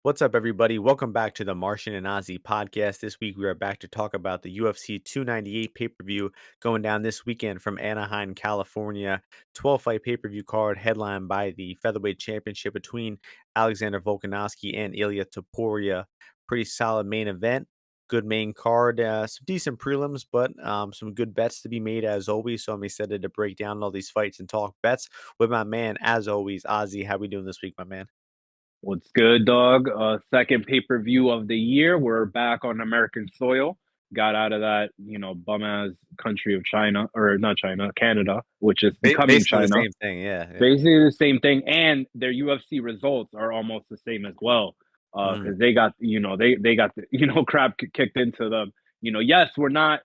What's up, everybody? Welcome back to the Martian and Ozzy podcast. This week, we are back to talk about the UFC 298 pay per view going down this weekend from Anaheim, California. 12-fight pay per view card headlined by the featherweight championship between Alexander Volkanovski and Ilia Topuria. Pretty solid main event. Good main card. Some decent prelims, but some good bets to be made as always. So I'm excited to break down all these fights and talk bets with my man, as always, Ozzy. How we doing this week, my man? What's good, dog? Second pay-per-view of the year. We're back on American soil. Got out of that, bum-ass country of China, or not China, Canada, which is becoming Basically the China. same thing. Yeah. Basically the same thing, and their UFC results are almost the same as well. Mm. Because they got, they got the, crap kicked into them. Yes, we're not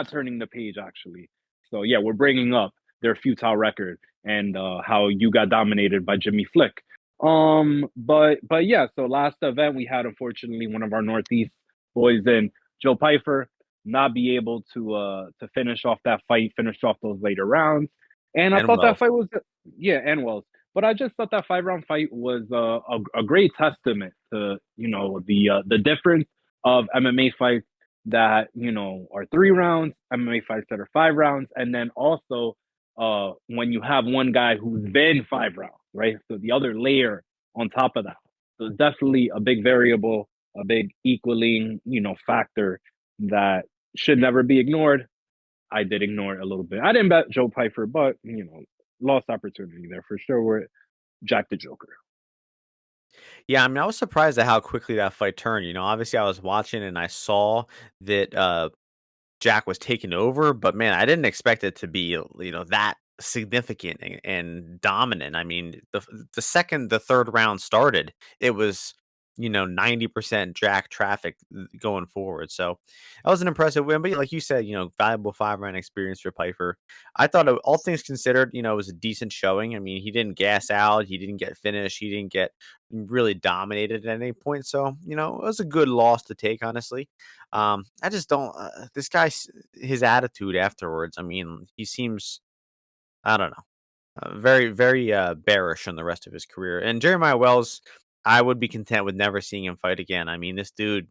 turning the page actually. So yeah, we're bringing up their futile record and how you got dominated by Jimmy Flick. But yeah, so last event we had, unfortunately, one of our Northeast boys in, Joe Pyfer, not be able to finish off that fight, finish off those later rounds. And I And thought that Wells. fight was, yeah, and Wells. But I just thought that 5 round fight was a great testament to the difference of MMA fights that are 3 rounds, MMA fights that are 5 rounds, and then also when you have one guy who's been 5 rounds, right? So the other layer on top of that. So it's definitely a big variable, a big equaling, factor that should never be ignored. I did ignore it a little bit. I didn't bet Joe Pyfer, but lost opportunity there for sure. We're Jack the Joker. Yeah, I mean, I was surprised at how quickly that fight turned. Obviously, I was watching and I saw that Jack was taking over, but man, I didn't expect it to be that significant and dominant. I mean, the second the third round started, it was 90% Jack traffic going forward. So that was an impressive win. But yeah, like you said, valuable 5 round experience for Piper. I thought, all things considered, it was a decent showing. I mean, he didn't gas out, he didn't get finished, he didn't get really dominated at any point. So it was a good loss to take, honestly. I just don't. This guy's his attitude afterwards. I mean, he seems. I don't know. Very, very bearish on the rest of his career. And Jeremiah Wells, I would be content with never seeing him fight again. I mean, this dude.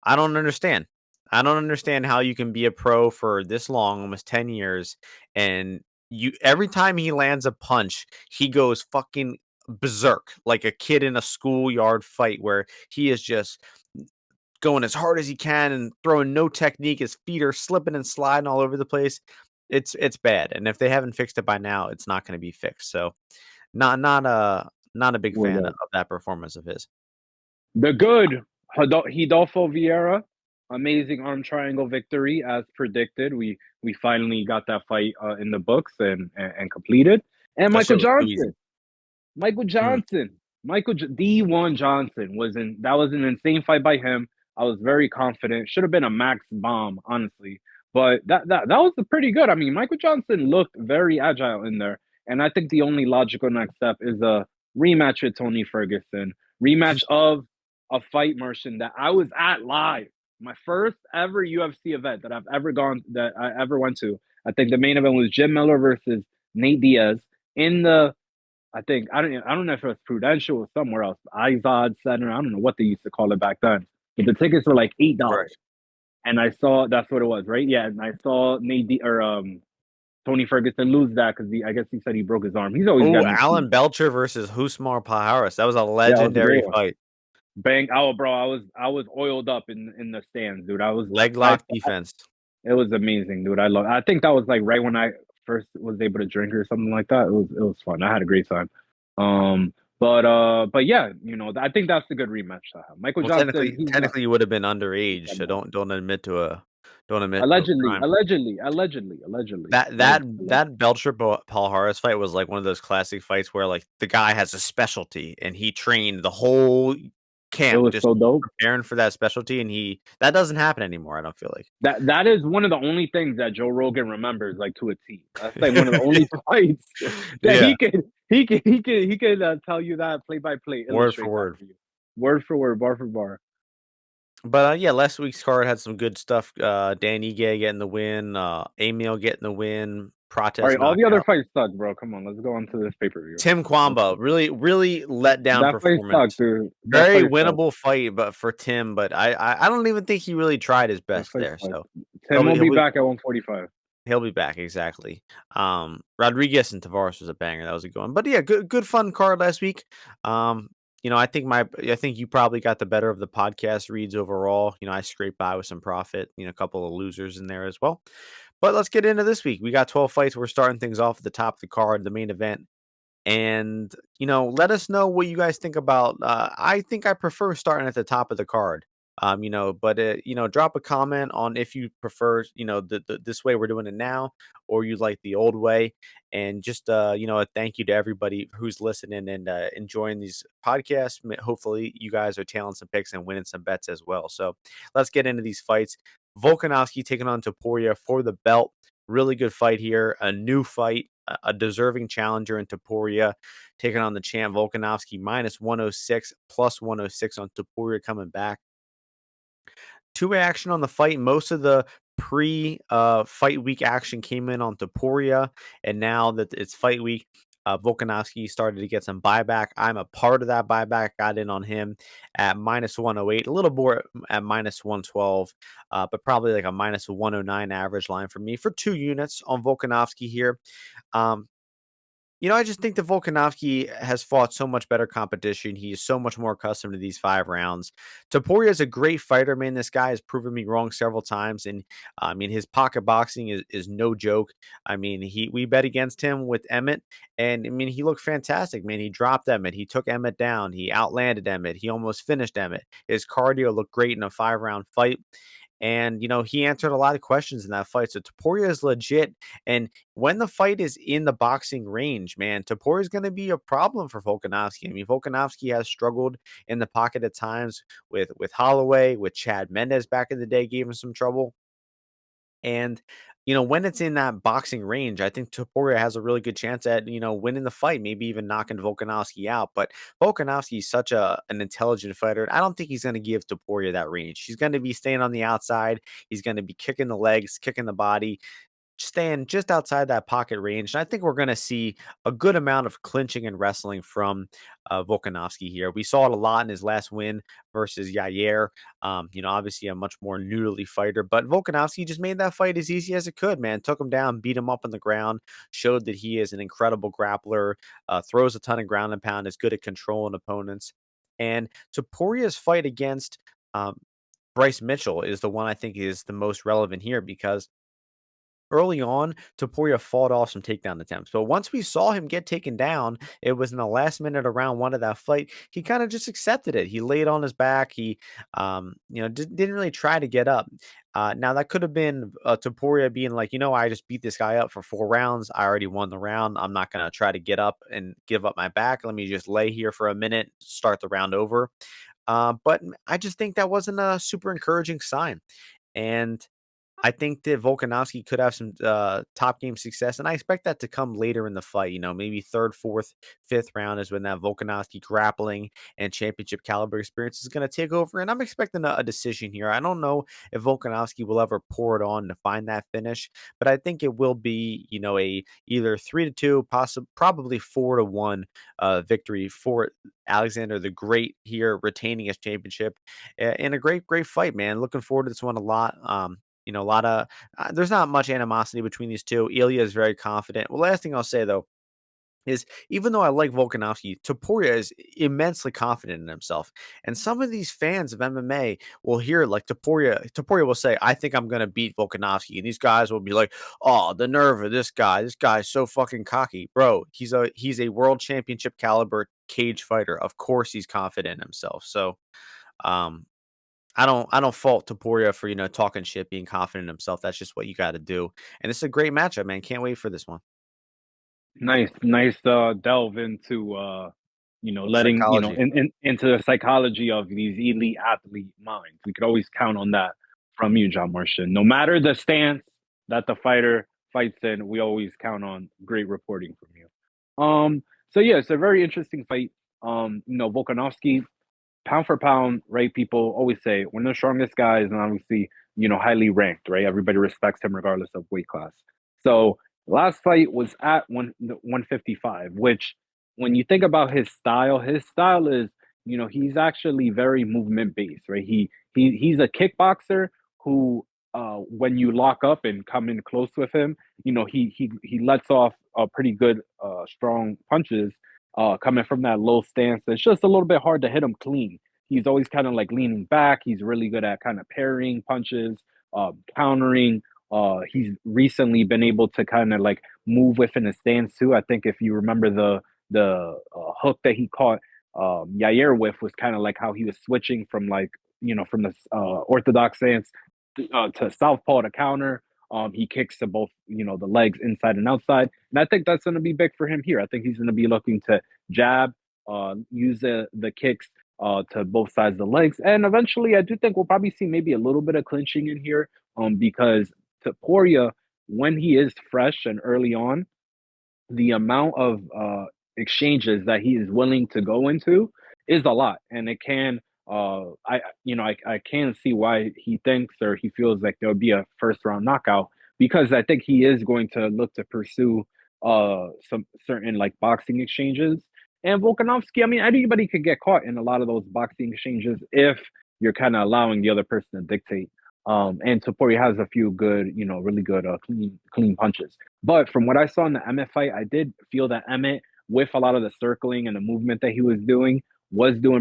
I don't understand. I don't understand how you can be a pro for this long, almost 10 years, and you every time he lands a punch, he goes fucking berserk like a kid in a schoolyard fight where he is just going as hard as he can and throwing no technique. His feet are slipping and sliding all over the place. It's bad, and if they haven't fixed it by now, it's not going to be fixed. So, not a big Word fan up. of that performance of his. The good Hidolfo Vieira, amazing arm triangle victory as predicted. We finally got that fight in the books and completed. And That Michael shit was too easy. Johnson, Michael Mm. Johnson, D1 Johnson that was an insane fight by him. I was very confident. Should have been a max bomb, honestly. But that was pretty good. I mean, Michael Johnson looked very agile in there. And I think the only logical next step is a rematch with Tony Ferguson. Rematch of a fight, Martian, that I was at live. My first ever UFC event that I ever went to. I think the main event was Jim Miller versus Nate Diaz in the I don't know if it was Prudential or somewhere else. Izod Center. I don't know what they used to call it back then. But the tickets were like Right. $8. And I saw that's what it was, right? Yeah. And I saw Tony Ferguson lose that because I guess he said he broke his arm. He's always Oh, got an excuse. Alan Belcher versus Husmar Paharis. That was a Yeah, it was a great legendary one. fight. Bang! Oh, bro, I was oiled up in the stands, dude. I was Leg lock cocked. defense. It was amazing, dude. I think that was like right when I first was able to drink or something like that. It was fun. I had a great time. But yeah, I think that's a good rematch to have. Michael Well, Johnson, he's not technically, you would have been underage, so don't admit to a allegedly, crime. allegedly, allegedly, allegedly, That right? that that Belcher Paul Harris fight was like one of those classic fights where like the guy has a specialty and he trained the whole It camp was just so dope. preparing for that specialty, and he that doesn't happen anymore. I don't feel like. That is one of the only things that Joe Rogan remembers like to a T. That's like one of the only fights that Yeah, he could tell you that play by play, word for illustrate that word. for you, word for word, bar for bar. But yeah, last week's card had some good stuff. Dan Ige getting the win, Emil getting the win, All Prates right, all the other knockout. fights suck, bro. Come on, let's go on to this pay-per-view. Tim Let's Kwamba, go. really let down That fight sucked, performance. dude. That Very fight sucked. winnable fight, but for Tim, but I don't even think he really tried his That best fight there. sucked. So he'll Tim be will he'll be be back at 145. he'll be back exactly. Rodriguez and Tavares was a banger. That was a good one. But yeah, good fun card last week. Um, I think you probably got the better of the podcast reads overall. I scraped by with some profit. A couple of losers in there as well. But let's get into this week. We got 12 fights. We're starting things off at the top of the card, the main event. And, let us know what you guys think about. I think I prefer starting at the top of the card. But drop a comment on if you prefer, this way we're doing it now, or you like the old way. And just, a thank you to everybody who's listening and enjoying these podcasts. Hopefully, you guys are tailing some picks and winning some bets as well. So let's get into these fights. Volkanovski taking on Topuria for the belt. Really good fight here. A new fight, a deserving challenger in Topuria, taking on the champ Volkanovski minus 106, plus 106 on Topuria coming back. Two-way action on the fight. Most of the fight week action came in on Topuria, and now that it's fight week, Volkanovski started to get some buyback. I'm a part of that buyback. Got in on him at minus 108, a little more at minus 112, but probably like a minus 109 average line for me for 2 units on Volkanovski here. Um, I just think that Volkanovski has fought so much better competition. He is so much more accustomed to these 5 rounds. Topuria is a great fighter, man. This guy has proven me wrong several times, and I mean his pocket boxing is no joke. I mean we bet against him with Emmett, and I mean he looked fantastic, man. He dropped Emmett, he took Emmett down, he outlanded Emmett, he almost finished Emmett. His cardio looked great in a 5 round fight. And, he answered a lot of questions in that fight. So Topuria is legit. And when the fight is in the boxing range, man, Topuria is going to be a problem for Volkanovski. I mean, Volkanovski has struggled in the pocket at times with Holloway, with Chad Mendes back in the day, gave him some trouble. And, when it's in that boxing range, I think Topuria has a really good chance at, winning the fight, maybe even knocking Volkanovski out. But Volkanovski is such an intelligent fighter. I don't think he's going to give Topuria that range. He's going to be staying on the outside. He's going to be kicking the legs, kicking the body, staying just outside that pocket range. And I think we're going to see a good amount of clinching and wrestling from Volkanovski here. We saw it a lot in his last win versus Yair. Obviously a much more noodly fighter, but Volkanovski just made that fight as easy as it could, man. Took him down, beat him up on the ground, showed that he is an incredible grappler, throws a ton of ground and pound, is good at controlling opponents. And Topuria's fight against Bryce Mitchell is the one I think is the most relevant here because early on, Topuria fought off some takedown attempts, but once we saw him get taken down, it was in the last minute of round 1 of that fight. He kind of just accepted it. He laid on his back. He, didn't really try to get up. Now that could have been Topuria being like, I just beat this guy up for 4 rounds. I already won the round. I'm not gonna try to get up and give up my back. Let me just lay here for a minute, start the round over. But I just think that wasn't a super encouraging sign, and I think that Volkanovski could have some top game success, and I expect that to come later in the fight. Maybe third, fourth, fifth round is when that Volkanovski grappling and championship caliber experience is going to take over, and I'm expecting a decision here. I don't know if Volkanovski will ever pour it on to find that finish, but I think it will be, a either 3-2, probably 4-1 victory for Alexander the Great here, retaining his championship in a great fight, man. Looking forward to this one a lot. A lot of there's not much animosity between these two. Ilia is very confident. Well, last thing I'll say though is even though I like Volkanovski, Topuria is immensely confident in himself. And some of these fans of MMA will hear like Topuria will say, I think I'm gonna beat Volkanovski. And these guys will be like, oh, the nerve of this guy. This guy's so fucking cocky. Bro, he's a world championship caliber cage fighter. Of course he's confident in himself. So um I don't fault Topuria for, talking shit, being confident in himself. That's just what you gotta do. And this is a great matchup, man. Can't wait for this one. Nice delve into letting Psychology. into the psychology of these elite athlete minds. We could always count on that from you, John Martian. No matter the stance that the fighter fights in, we always count on great reporting from you. So yeah, it's a very interesting fight. Volkanovski pound for pound, right? People always say one of the strongest guys, and obviously, highly ranked, right? Everybody respects him regardless of weight class. So last fight was at 155, which when you think about his style is, he's actually very movement based, right? He's a kickboxer who when you lock up and come in close with him, he lets off pretty good strong punches coming from that low stance. It's just a little bit hard to hit him clean. He's always kind of like leaning back. He's really good at kind of parrying punches, countering. He's recently been able to kind of like move within a stance too. I think if you remember the hook that he caught Yair with was kind of like how he was switching from like from the orthodox stance to southpaw to counter. He kicks to both, the legs inside and outside, and I think that's going to be big for him here. I think he's going to be looking to jab, use the kicks to both sides of the legs, and eventually, I do think we'll probably see maybe a little bit of clinching in here, because Topuria, when he is fresh and early on, the amount of exchanges that he is willing to go into is a lot, and it can. I can see why he thinks or he feels like there would be a first round knockout because I think he is going to look to pursue some certain like boxing exchanges. And Volkanovski, I mean, anybody could get caught in a lot of those boxing exchanges if you're kind of allowing the other person to dictate. And Topuria has a few good, really good clean punches. But from what I saw in the Emmett fight, I did feel that Emmett, with a lot of the circling and the movement that he was doing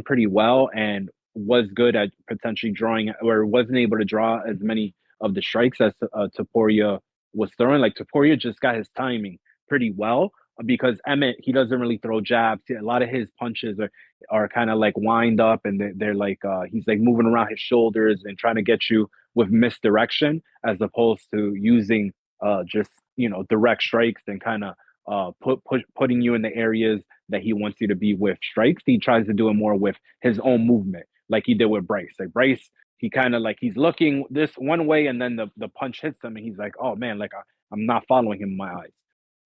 pretty well and was good at potentially drawing or wasn't able to draw as many of the strikes as Topuria was throwing. Like Topuria just got his timing pretty well because Emmett, he doesn't really throw jabs. A lot of his punches are kind of like wind up and they're like he's like moving around his shoulders and trying to get you with misdirection as opposed to using just direct strikes and kind of putting you in the areas that he wants you to be with strikes. He tries to do it more with his own movement, like he did with Bryce. Like Bryce, he kind of like he's looking this one way and then the punch hits him and he's like, oh man, like I'm not following him in my eyes.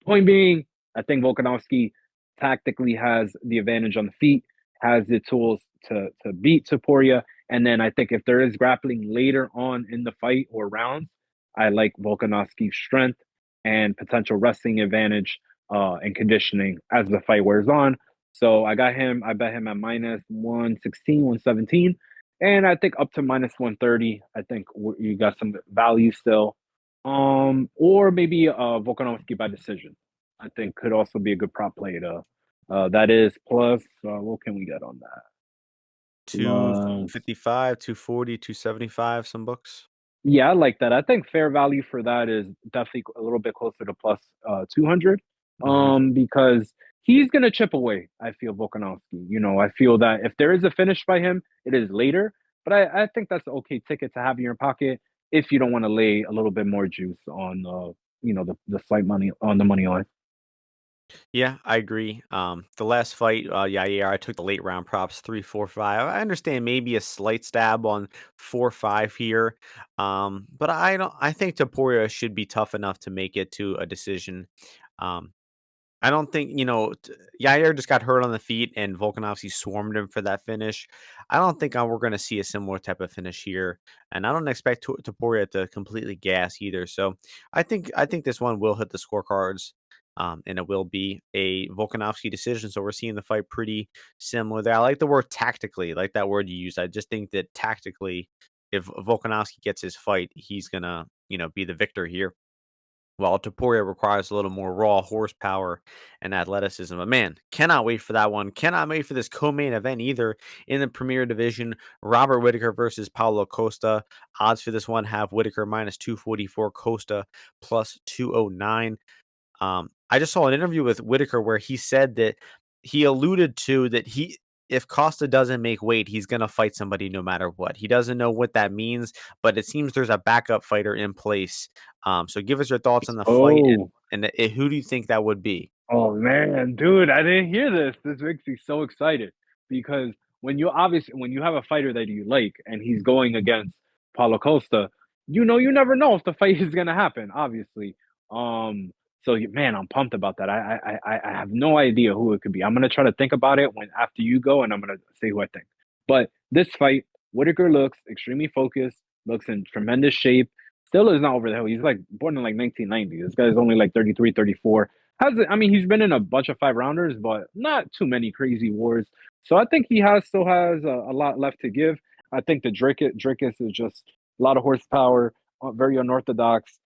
Point being, I think Volkanovski tactically has the advantage on the feet, has the tools to beat Topuria. And then I think if there is grappling later on in the fight or rounds, I like Volkanovski's strength and potential wrestling advantage and conditioning as the fight wears on. So I got him. I bet him at minus 116, 117. And I think up to minus 130. I think you got some value still. Or maybe Volkanovski by decision. I think could also be a good prop play to that is plus what can we get on that? Plus 255, 240, 275, some books. yeah, I like that. I think fair value for that is definitely a little bit closer to plus 200. Mhm. Because he's gonna chip away, I feel Volkanovski. I feel that if there is a finish by him, it is later. But I think that's an okay ticket to have in your pocket if you don't want to lay a little bit more juice on the slight money on the money line. Yeah, I agree. The last fight, yeah, I took the late round props 3, 4, 5. I understand maybe a slight stab on 4, 5 here, but I don't. I think Topuria should be tough enough to make it to a decision. Um, I don't think Yair just got hurt on the feet, and Volkanovski swarmed him for that finish. I don't think we're going to see a similar type of finish here, and I don't expect Topuria to completely gas either. So I think this one will hit the scorecards, and it will be a Volkanovski decision. So we're seeing the fight pretty similar there. I like the word tactically, like that word you used. I just think that tactically, if Volkanovski gets his fight, he's gonna be the victor here. While Topuria requires a little more raw horsepower and athleticism. But man, cannot wait for that one. Cannot wait for this co-main event either in the Premier Division. Robert Whittaker versus Paulo Costa. Odds for this one have Whittaker minus 244, Costa plus 209. I just saw an interview with Whittaker where he said that he alluded to that if Costa doesn't make weight, he's gonna fight somebody no matter what. He doesn't know what that means, but it seems there's a backup fighter in place. So give us your thoughts on the fight Oh, and who do you think that would be? oh man, dude, I didn't hear this. This makes me so excited because when you have a fighter that you like and he's going against Paulo Costa, you never know if the fight is gonna happen. Obviously, so man, I'm pumped about that. I have no idea who it could be. I'm gonna try to think about it when after you go, and I'm gonna say who I think. But this fight, Whittaker looks extremely focused, looks in tremendous shape. Still is not over the hill. He's like born in like 1990. This guy's only like 33, 34. I mean, he's been in a bunch of 5 rounders, but not too many crazy wars. So I think he still has a lot left to give. I think the Dricus is just a lot of horsepower, very unorthodox.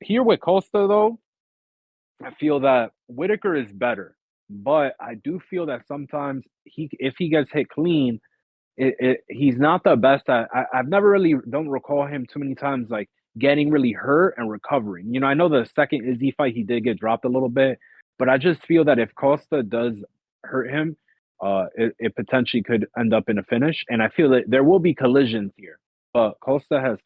Here with Costa though, I feel that Whittaker is better, but I do feel that sometimes if he gets hit clean, he's not the best at. I've never really don't recall him too many times like getting really hurt and recovering. I know the second Izzy fight he did get dropped a little bit, but I just feel that if Costa does hurt him, it potentially could end up in a finish. And I feel that there will be collisions here, but Costa has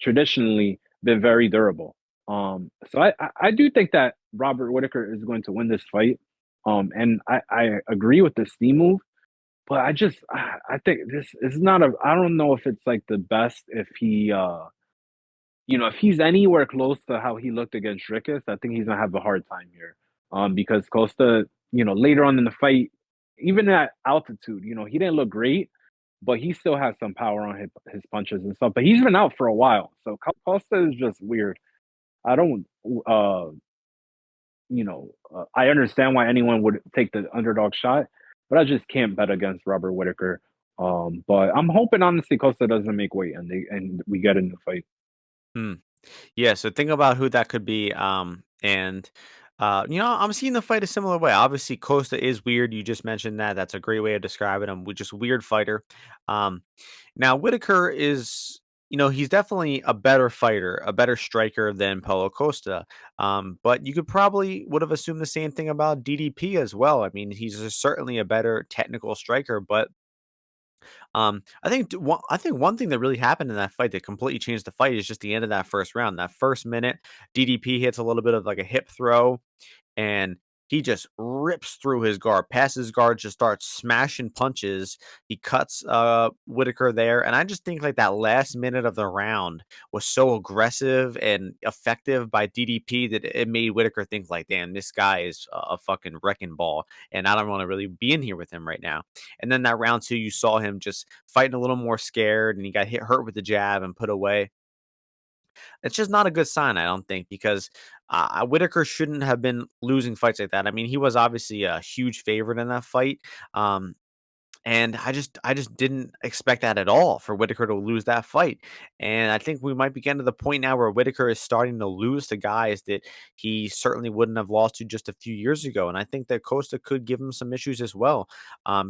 traditionally been very durable. So I do think that Robert Whittaker is going to win this fight. And I agree with the steam move, but I think this is not a. I don't know if it's like the best if he if he's anywhere close to how he looked against Dricus, I think he's gonna have a hard time here. Because Costa, later on in the fight, even at altitude, he didn't look great, but he still has some power on his punches and stuff. But he's been out for a while, so Costa is just weird. I don't, I understand why anyone would take the underdog shot, but I just can't bet against Robert Whittaker. But I'm hoping honestly Costa doesn't make weight and we get in the fight. Hmm. Yeah, so think about who that could be. And I'm seeing the fight a similar way. Obviously, Costa is weird. You just mentioned that. That's a great way of describing him. Just weird fighter. Um, Now Whitaker is, he's definitely a better fighter, a better striker than Paulo Costa. But you could probably would have assumed the same thing about DDP as well. I mean, certainly a better technical striker, but I think one thing that really happened in that fight that completely changed the fight is just the end of that first round. That first minute, DDP hits a little bit of like a hip throw, and he just rips through his guard, past his guard, just starts smashing punches. He cuts Whitaker there, and I just think like that last minute of the round was so aggressive and effective by DDP that it made Whitaker think like, damn, this guy is a fucking wrecking ball, and I don't want to really be in here with him right now. And then that round two, you saw him just fighting a little more scared, and he got hurt with the jab and put away. It's just not a good sign, I don't think, because Whitaker shouldn't have been losing fights like that. I mean, he was obviously a huge favorite in that fight. Um, and I just didn't expect that at all for Whitaker to lose that fight. And I think we might be getting to the point now where Whitaker is starting to lose to guys that he certainly wouldn't have lost to just a few years ago. And I think that Costa could give him some issues as well.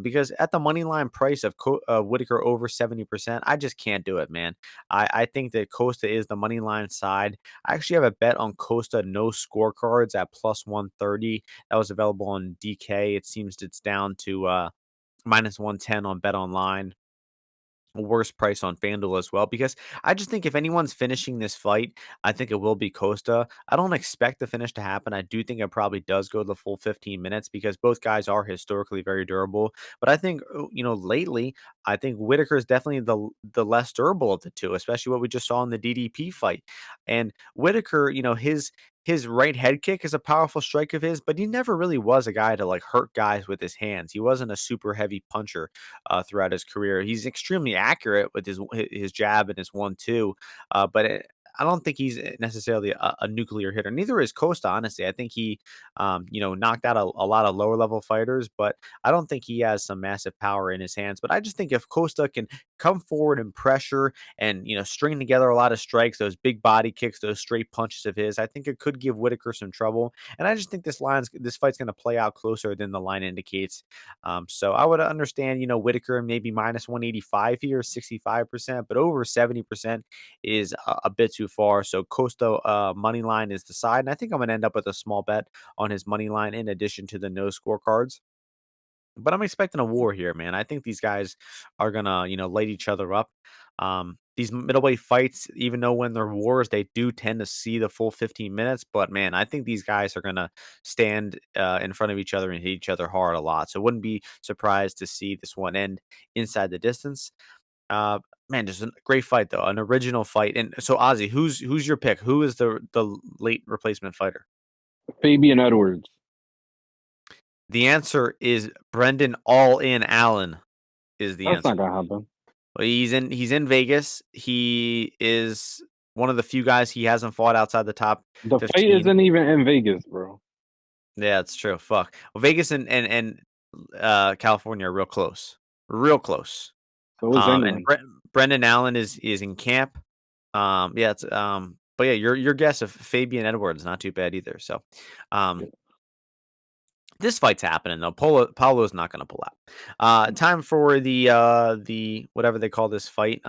Because at the money line price of Whitaker over 70%, I just can't do it, man. I think that Costa is the money line side. I actually have a bet on Costa no scorecards at plus 130. That was available on DK. It seems it's down to minus 110 on Bet Online. Worst price on FanDuel as well, because I just think if anyone's finishing this fight, I think it will be Costa. I don't expect the finish to happen. I do think it probably does go the full 15 minutes because both guys are historically very durable. But I think, lately, I think Whitaker is definitely the less durable of the two, especially what we just saw in the DDP fight. And Whitaker, his right head kick is a powerful strike of his, but he never really was a guy to like hurt guys with his hands. He wasn't a super heavy puncher throughout his career. He's extremely accurate with his jab and his 1-2, I don't think he's necessarily a nuclear hitter. Neither is Costa, honestly. I think he, knocked out a lot of lower level fighters, but I don't think he has some massive power in his hands. But I just think if Costa can come forward and pressure and string together a lot of strikes, those big body kicks, those straight punches of his, I think it could give Whitaker some trouble. And I just think this fight's going to play out closer than the line indicates. So I would understand, Whitaker maybe minus 185 here, 65%, but over 70% is a bit too far. So Costa money line is the side, and I think I'm gonna end up with a small bet on his money line in addition to the no scorecards. But I'm expecting a war here, man. I think these guys are gonna, light each other up. These middleweight fights, even though when they're wars, they do tend to see the full 15 minutes. But man, I think these guys are gonna stand in front of each other and hit each other hard a lot. So wouldn't be surprised to see this one end inside the distance. Man, just a great fight though, an original fight. And so, Ozzy, who's your pick? Who is the late replacement fighter? Fabian Edwards. The answer is Brendan All In Allen. is the That's not answer. gonna happen. Well, he's in Vegas. He is one of the few guys he hasn't fought outside the top The fight 15. isn't even in Vegas, bro. Yeah, it's true. Fuck. Well, Vegas and California are real close. Real close. So is And England. Brendan Allen is in camp. Yeah, it's but yeah, your guess of Fabian Edwards not too bad either. So, um, Yeah. this fight's happening though. Paulo's not going to pull out. Time for the whatever they call this fight.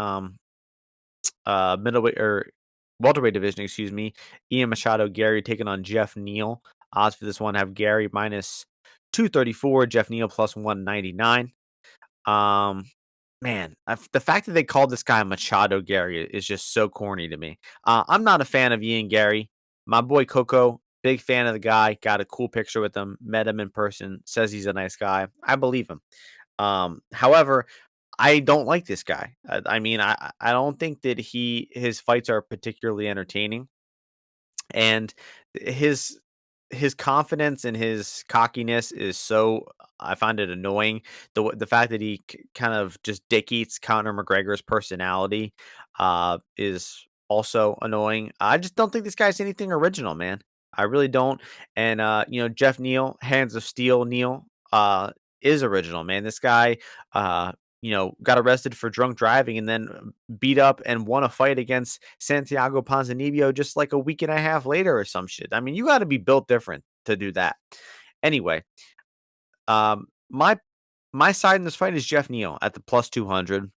Middleweight or welterweight division, excuse me. Ian Machado Gary taking on Jeff Neal. Odds for this one have Gary minus 234, Jeff Neal plus 199. Um, Man, the fact that they called this guy Machado Gary is just so corny to me. I'm not a fan of Ian Gary. My boy Coco, big fan of the guy. Got a cool picture with him. Met him in person. Says he's a nice guy. I believe him. However, I don't like this guy. I mean, I don't think that his fights are particularly entertaining, and his his confidence and his cockiness is so I find it annoying. The fact that he kind of just dick eats Conor McGregor's personality is also annoying. I just don't think this guy's anything original, man. I really don't. And Jeff Neal, Hands of Steel Neal, is original, man. This guy got arrested for drunk driving and then beat up and won a fight against Santiago Ponzinibbio just like a week and a half later or some shit. I mean, you got to be built different to do that. Anyway, my side in this fight is Jeff Neal at the plus 200.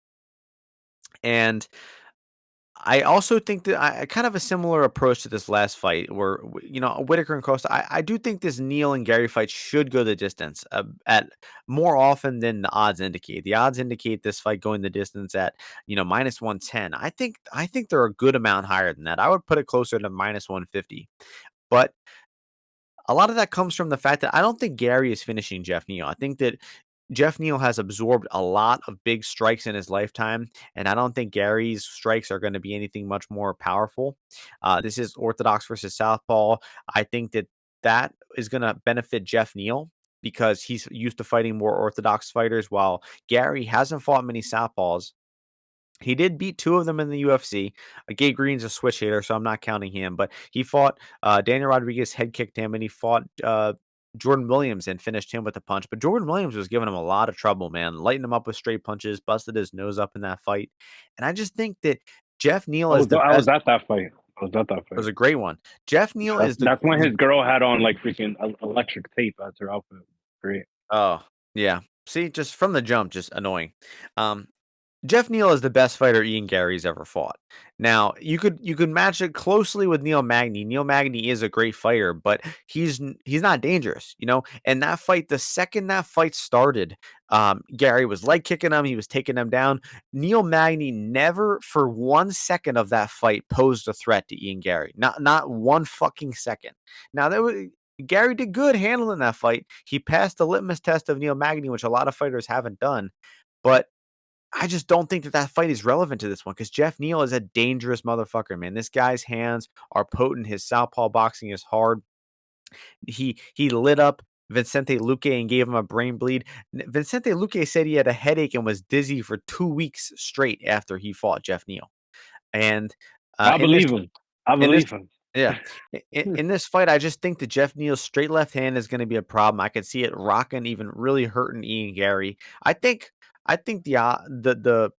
And I also think that I kind of a similar approach to this last fight where, Whitaker and Costa. I do think this Neal and Gary fight should go the distance at more often than the odds indicate. The odds indicate this fight going the distance at, minus 110. I think they're a good amount higher than that. I would put it closer to minus 150. But a lot of that comes from the fact that I don't think Gary is finishing Jeff Neal. I think that Jeff Neal has absorbed a lot of big strikes in his lifetime, and I don't think Gary's strikes are going to be anything much more powerful. This is orthodox versus southpaw. I think that is going to benefit Jeff Neal because he's used to fighting more orthodox fighters, while Gary hasn't fought many southpaws. He did beat two of them in the UFC. Gabe Green's a switch hitter, so I'm not counting him. But he fought Daniel Rodriguez, head kicked him, and he fought Jordan Williams and finished him with a punch. But Jordan Williams was giving him a lot of trouble, man. Lighting him up with straight punches, busted his nose up in that fight. And I just think that Jeff Neal is the I was best. at that fight. I was at that It was fight. a great one. Jeff Neal is That's when his girl had on like freaking electric tape as her outfit. Great. oh, yeah. See, just from the jump, just annoying. Um, Jeff Neal is the best fighter Ian Gary's ever fought. Now, you could match it closely with Neil Magny. Neil Magny is a great fighter, but he's not dangerous, And that fight, the second that fight started, Gary was leg kicking him, he was taking him down. Neil Magny never for 1 second of that fight posed a threat to Ian Gary. Not one fucking second. Now Gary did good handling that fight. He passed the litmus test of Neil Magny, which a lot of fighters haven't done. But I just don't think that fight is relevant to this one because Jeff Neal is a dangerous motherfucker, man. This guy's hands are potent. His southpaw boxing is hard. He lit up Vicente Luque and gave him a brain bleed. Vicente Luque said he had a headache and was dizzy for 2 weeks straight after he fought Jeff Neal. And I in this believe him. I in this believe him. yeah. In this fight, I just think that Jeff Neal's straight left hand is going to be a problem. I could see it rocking, even really hurting Ian Gary. I think the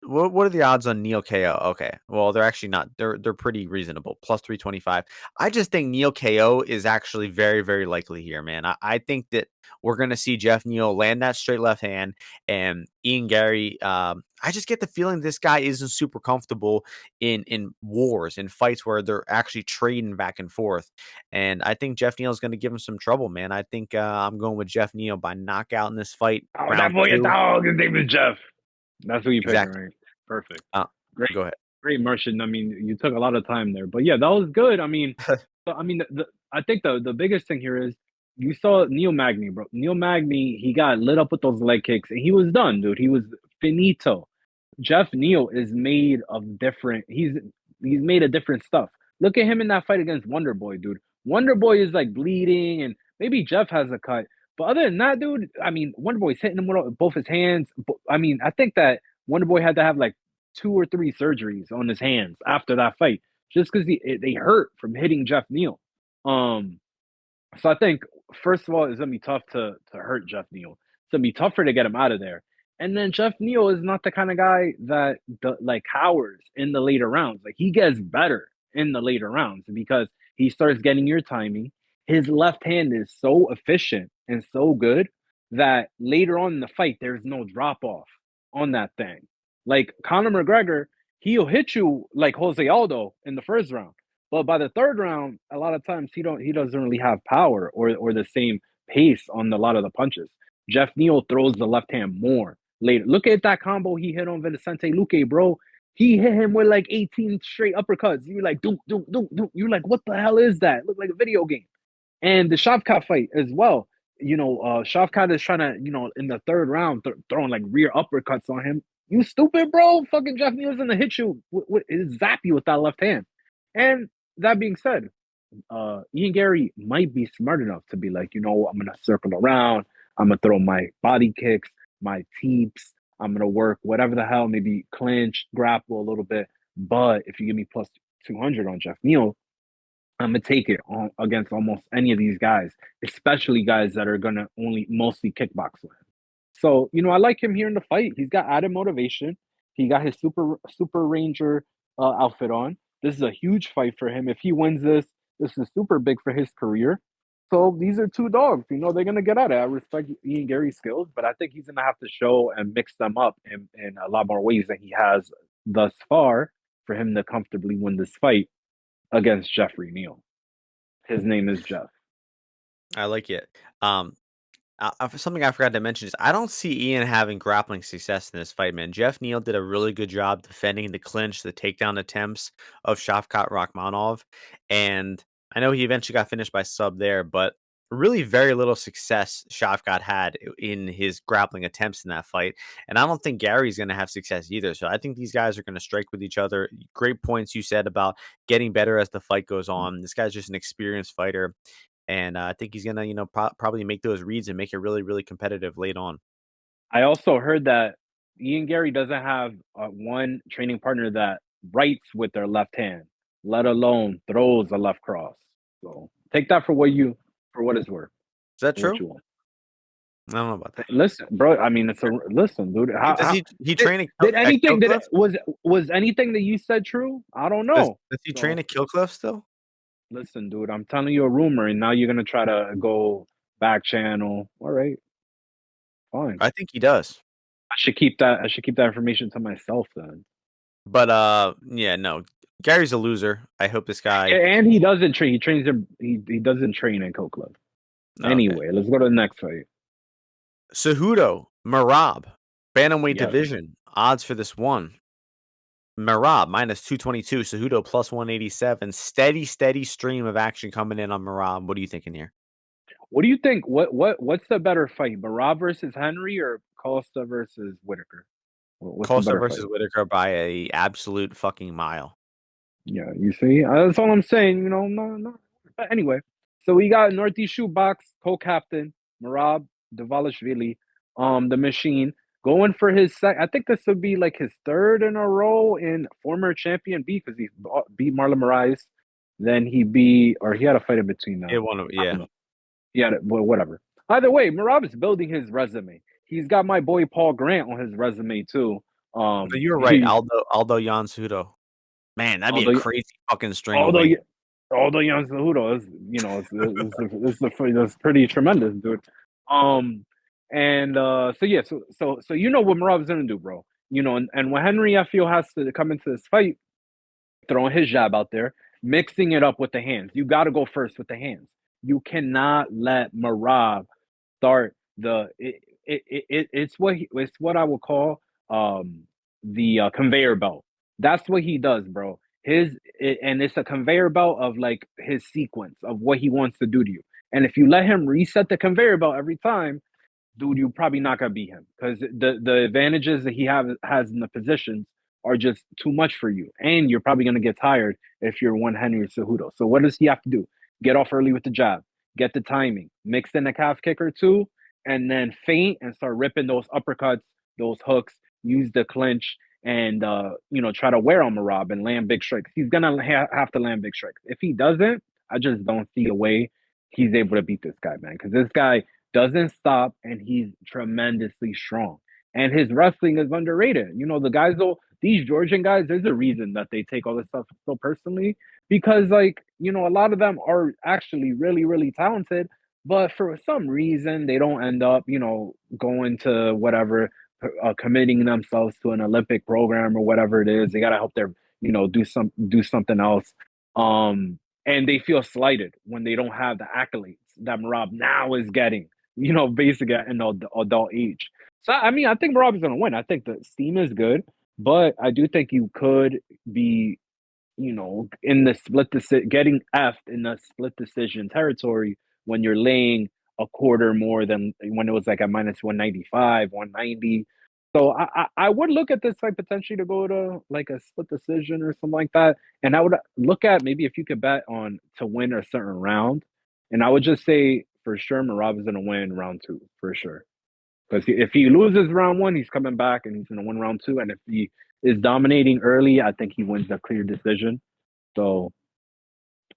what are the odds on Neil KO? Okay. Well, they're actually not. They're pretty reasonable. Plus 325. I just think Neil KO is actually very, very likely here, man. I think that we're gonna see Jeff Neal land that straight left hand and Ian Gary. I just get the feeling this guy isn't super comfortable in wars, in fights where they're actually trading back and forth. And I think Jeff Neal is gonna give him some trouble, man. I think I'm going with Jeff Neal by knockout in this fight, Oh, that round boy a two. dog. His name is Jeff. That's who you picking, Exactly. right? Perfect. Uh, Great, Go ahead. great Martian. I mean, you took a lot of time there, but yeah, that was good. I mean, I think the biggest thing here is you saw Neil Magny, bro. Neil Magny, he got lit up with those leg kicks, and he was done, dude. He was finito. Jeff Neal is made of different. He's made of different stuff. Look at him in that fight against Wonder Boy, dude. Wonder Boy is like bleeding, and maybe Jeff has a cut, But other than that, dude, I mean, Wonder Boy's hitting him with both his hands. I mean, I think that Wonder Boy had to have like 2 or 3 surgeries on his hands after that fight, just because they hurt from hitting Jeff Neal. Um, so I think first of all, it's gonna be tough to hurt Jeff Neal. It's gonna be tougher to get him out of there. And then Jeff Neal is not the kind of guy that like cowers in the later rounds. Like he gets better in the later rounds because he starts getting your timing. His left hand is so efficient and so good that later on in the fight, there's no drop off on that thing. Like Conor McGregor, he'll hit you like Jose Aldo in the first round. But by the third round, a lot of times he doesn't really have power or the same pace on a lot of the punches. Jeff Neal throws the left hand more later. Look at that combo he hit on Vicente Luque, bro. He hit him with like 18 straight uppercuts. You're like, doom, doom, doom, doom. You're like, what the hell is that? Look like a video game. And the Shavkat fight as well. Shavkat is trying to, in the third round, throwing like rear uppercuts on him. You stupid, bro. Fucking Jeff Neal's gonna hit you, zap you with that left hand. And that being said, Ian-Garry might be smart enough to be like, I'm gonna circle around. I'm gonna throw my body kicks, my teeps. I'm gonna work whatever the hell, maybe clinch, grapple a little bit. But if you give me plus 200 on Jeff Neal, I'm gonna take it against almost any of these guys, especially guys that are gonna only mostly kickbox with him. So I like him here in the fight. He's got added motivation. He got his Super Ranger outfit on. This is a huge fight for him. If he wins this is super big for his career. So these are two dogs. They're gonna get at it. I respect Ian-Garry's skills, but I think he's gonna have to show and mix them up in a lot more ways than he has thus far for him to comfortably win this fight against Jeffrey Neal. His name is Jeff. I like it. Something I forgot to mention is I don't see Ian having grappling success in this fight, man. Jeff Neal did a really good job defending the clinch, the takedown attempts of Shavkat Rakhmonov, and I know he eventually got finished by sub there, but really very little success Shavkat had in his grappling attempts in that fight, and I don't think Gary's going to have success either. So I think these guys are going to strike with each other. Great points you said about getting better as the fight goes on. This guy's just an experienced fighter. And I think he's gonna, probably make those reads and make it really, really competitive late on. I also heard that Ian-Garry doesn't have one training partner that writes with their left hand, let alone throws a left cross. So take that for what it's worth. Is that What true? you want. I don't know about that. Listen, bro. I mean, listen, dude. Does he train did at anything Killcliff? was anything that you said true? I don't Does, know. does he train at Killcliff still? Listen, dude. I'm telling you a rumor, and now you're gonna try to go back channel. All right, fine. I think he does. I should keep that information to myself then. But yeah, no. Gary's a loser. I hope this guy. And he doesn't train. He trains. He doesn't train in Coke Club. Okay. Anyway, let's go to the next fight. Cejudo, Merab, bantamweight Yes. division. Odds for this one. Merab minus 222. Cejudo plus 187. Steady stream of action coming in on Merab. What are you thinking here? What do you think? What's the better fight, Merab versus Henry or Costa versus Whittaker? What's Costa the better versus fight? Whittaker by a absolute fucking mile. Yeah, you see, that's all I'm saying. No. But anyway, so we got Northeast Shoebox co-captain Merab Dvalishvili, the Machine, going for his I think this would be like his third in a row in former champion B because he beat Marlon Moraes. Then he had a fight in between now. Yeah. Yeah, well, whatever. Either way, Merab is building his resume. He's got my boy Paul Grant on his resume too. But you're right, Aldo Jan Cejudo. Man, that'd be a crazy fucking string of weight. Aldo Jan Cejudo is, it's pretty tremendous, dude. And so yeah, so you know what Merab's gonna do, bro. And when Henry I feel has to come into this fight, throwing his jab out there, mixing it up with the hands. You got to go first with the hands. You cannot let Merab start it's what I would call the conveyor belt. That's what he does, bro. And it's a conveyor belt of like his sequence of what he wants to do to you. And if you let him reset the conveyor belt every time, dude, you're probably not gonna beat him because the advantages that he has in the positions are just too much for you, and you're probably gonna get tired if you're one Henry Cejudo. So what does he have to do? Get off early with the jab. get the timing, mix in a calf kick or two, and then feint and start ripping those uppercuts, those hooks, use the clinch, and try to wear on Merab and land big strikes. He's gonna have to land big strikes. If he doesn't, I just don't see a way he's able to beat this guy, man. Because this guy doesn't stop, and he's tremendously strong. And his wrestling is underrated. The guys though, these Georgian guys, there's a reason that they take all this stuff so personally because, like, a lot of them are actually really, really talented, but for some reason they don't end up, going to whatever, committing themselves to an Olympic program or whatever it is. They gotta help their, do something else. And they feel slighted when they don't have the accolades that Merab now is getting, basically at an adult age. So I mean, I think Merab is gonna win. I think the steam is good, but I do think you could be, in the getting effed in the split decision territory when you're laying a quarter more than when it was like at minus 195, 190. So I would look at this fight potentially to go to like a split decision or something like that. And I would look at maybe if you could bet on to win a certain round. And I would just say for sure Merab is going to win round two for sure. Because if he loses round one, he's coming back and he's going to win round two. And if he is dominating early, I think he wins a clear decision. So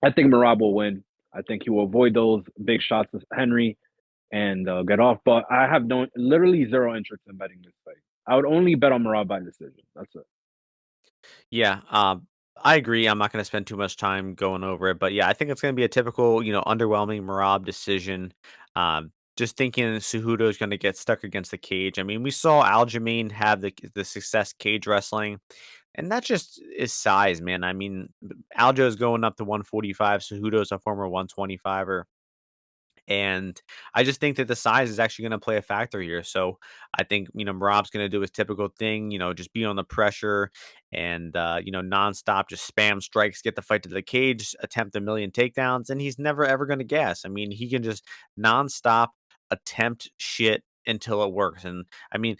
I think Merab will win. I think he will avoid those big shots with Henry and get off. But I have literally zero interest in betting this fight. I would only bet on Merab by decision. That's it. Yeah, I agree. I'm not going to spend too much time going over it, but yeah, I think it's going to be a typical, underwhelming Marab decision. Just thinking Cejudo is going to get stuck against the cage. I mean, we saw Aljamain have the success cage wrestling, and that just is size, man. I mean, Aljo is going up to 145. Cejudo is a former 125er. And I just think that the size is actually going to play a factor here. So I think, Marab's going to do his typical thing, just be on the pressure and, nonstop, just spam strikes, get the fight to the cage, attempt a million takedowns. And he's never, ever going to guess. I mean, he can just nonstop attempt shit until it works. And I mean,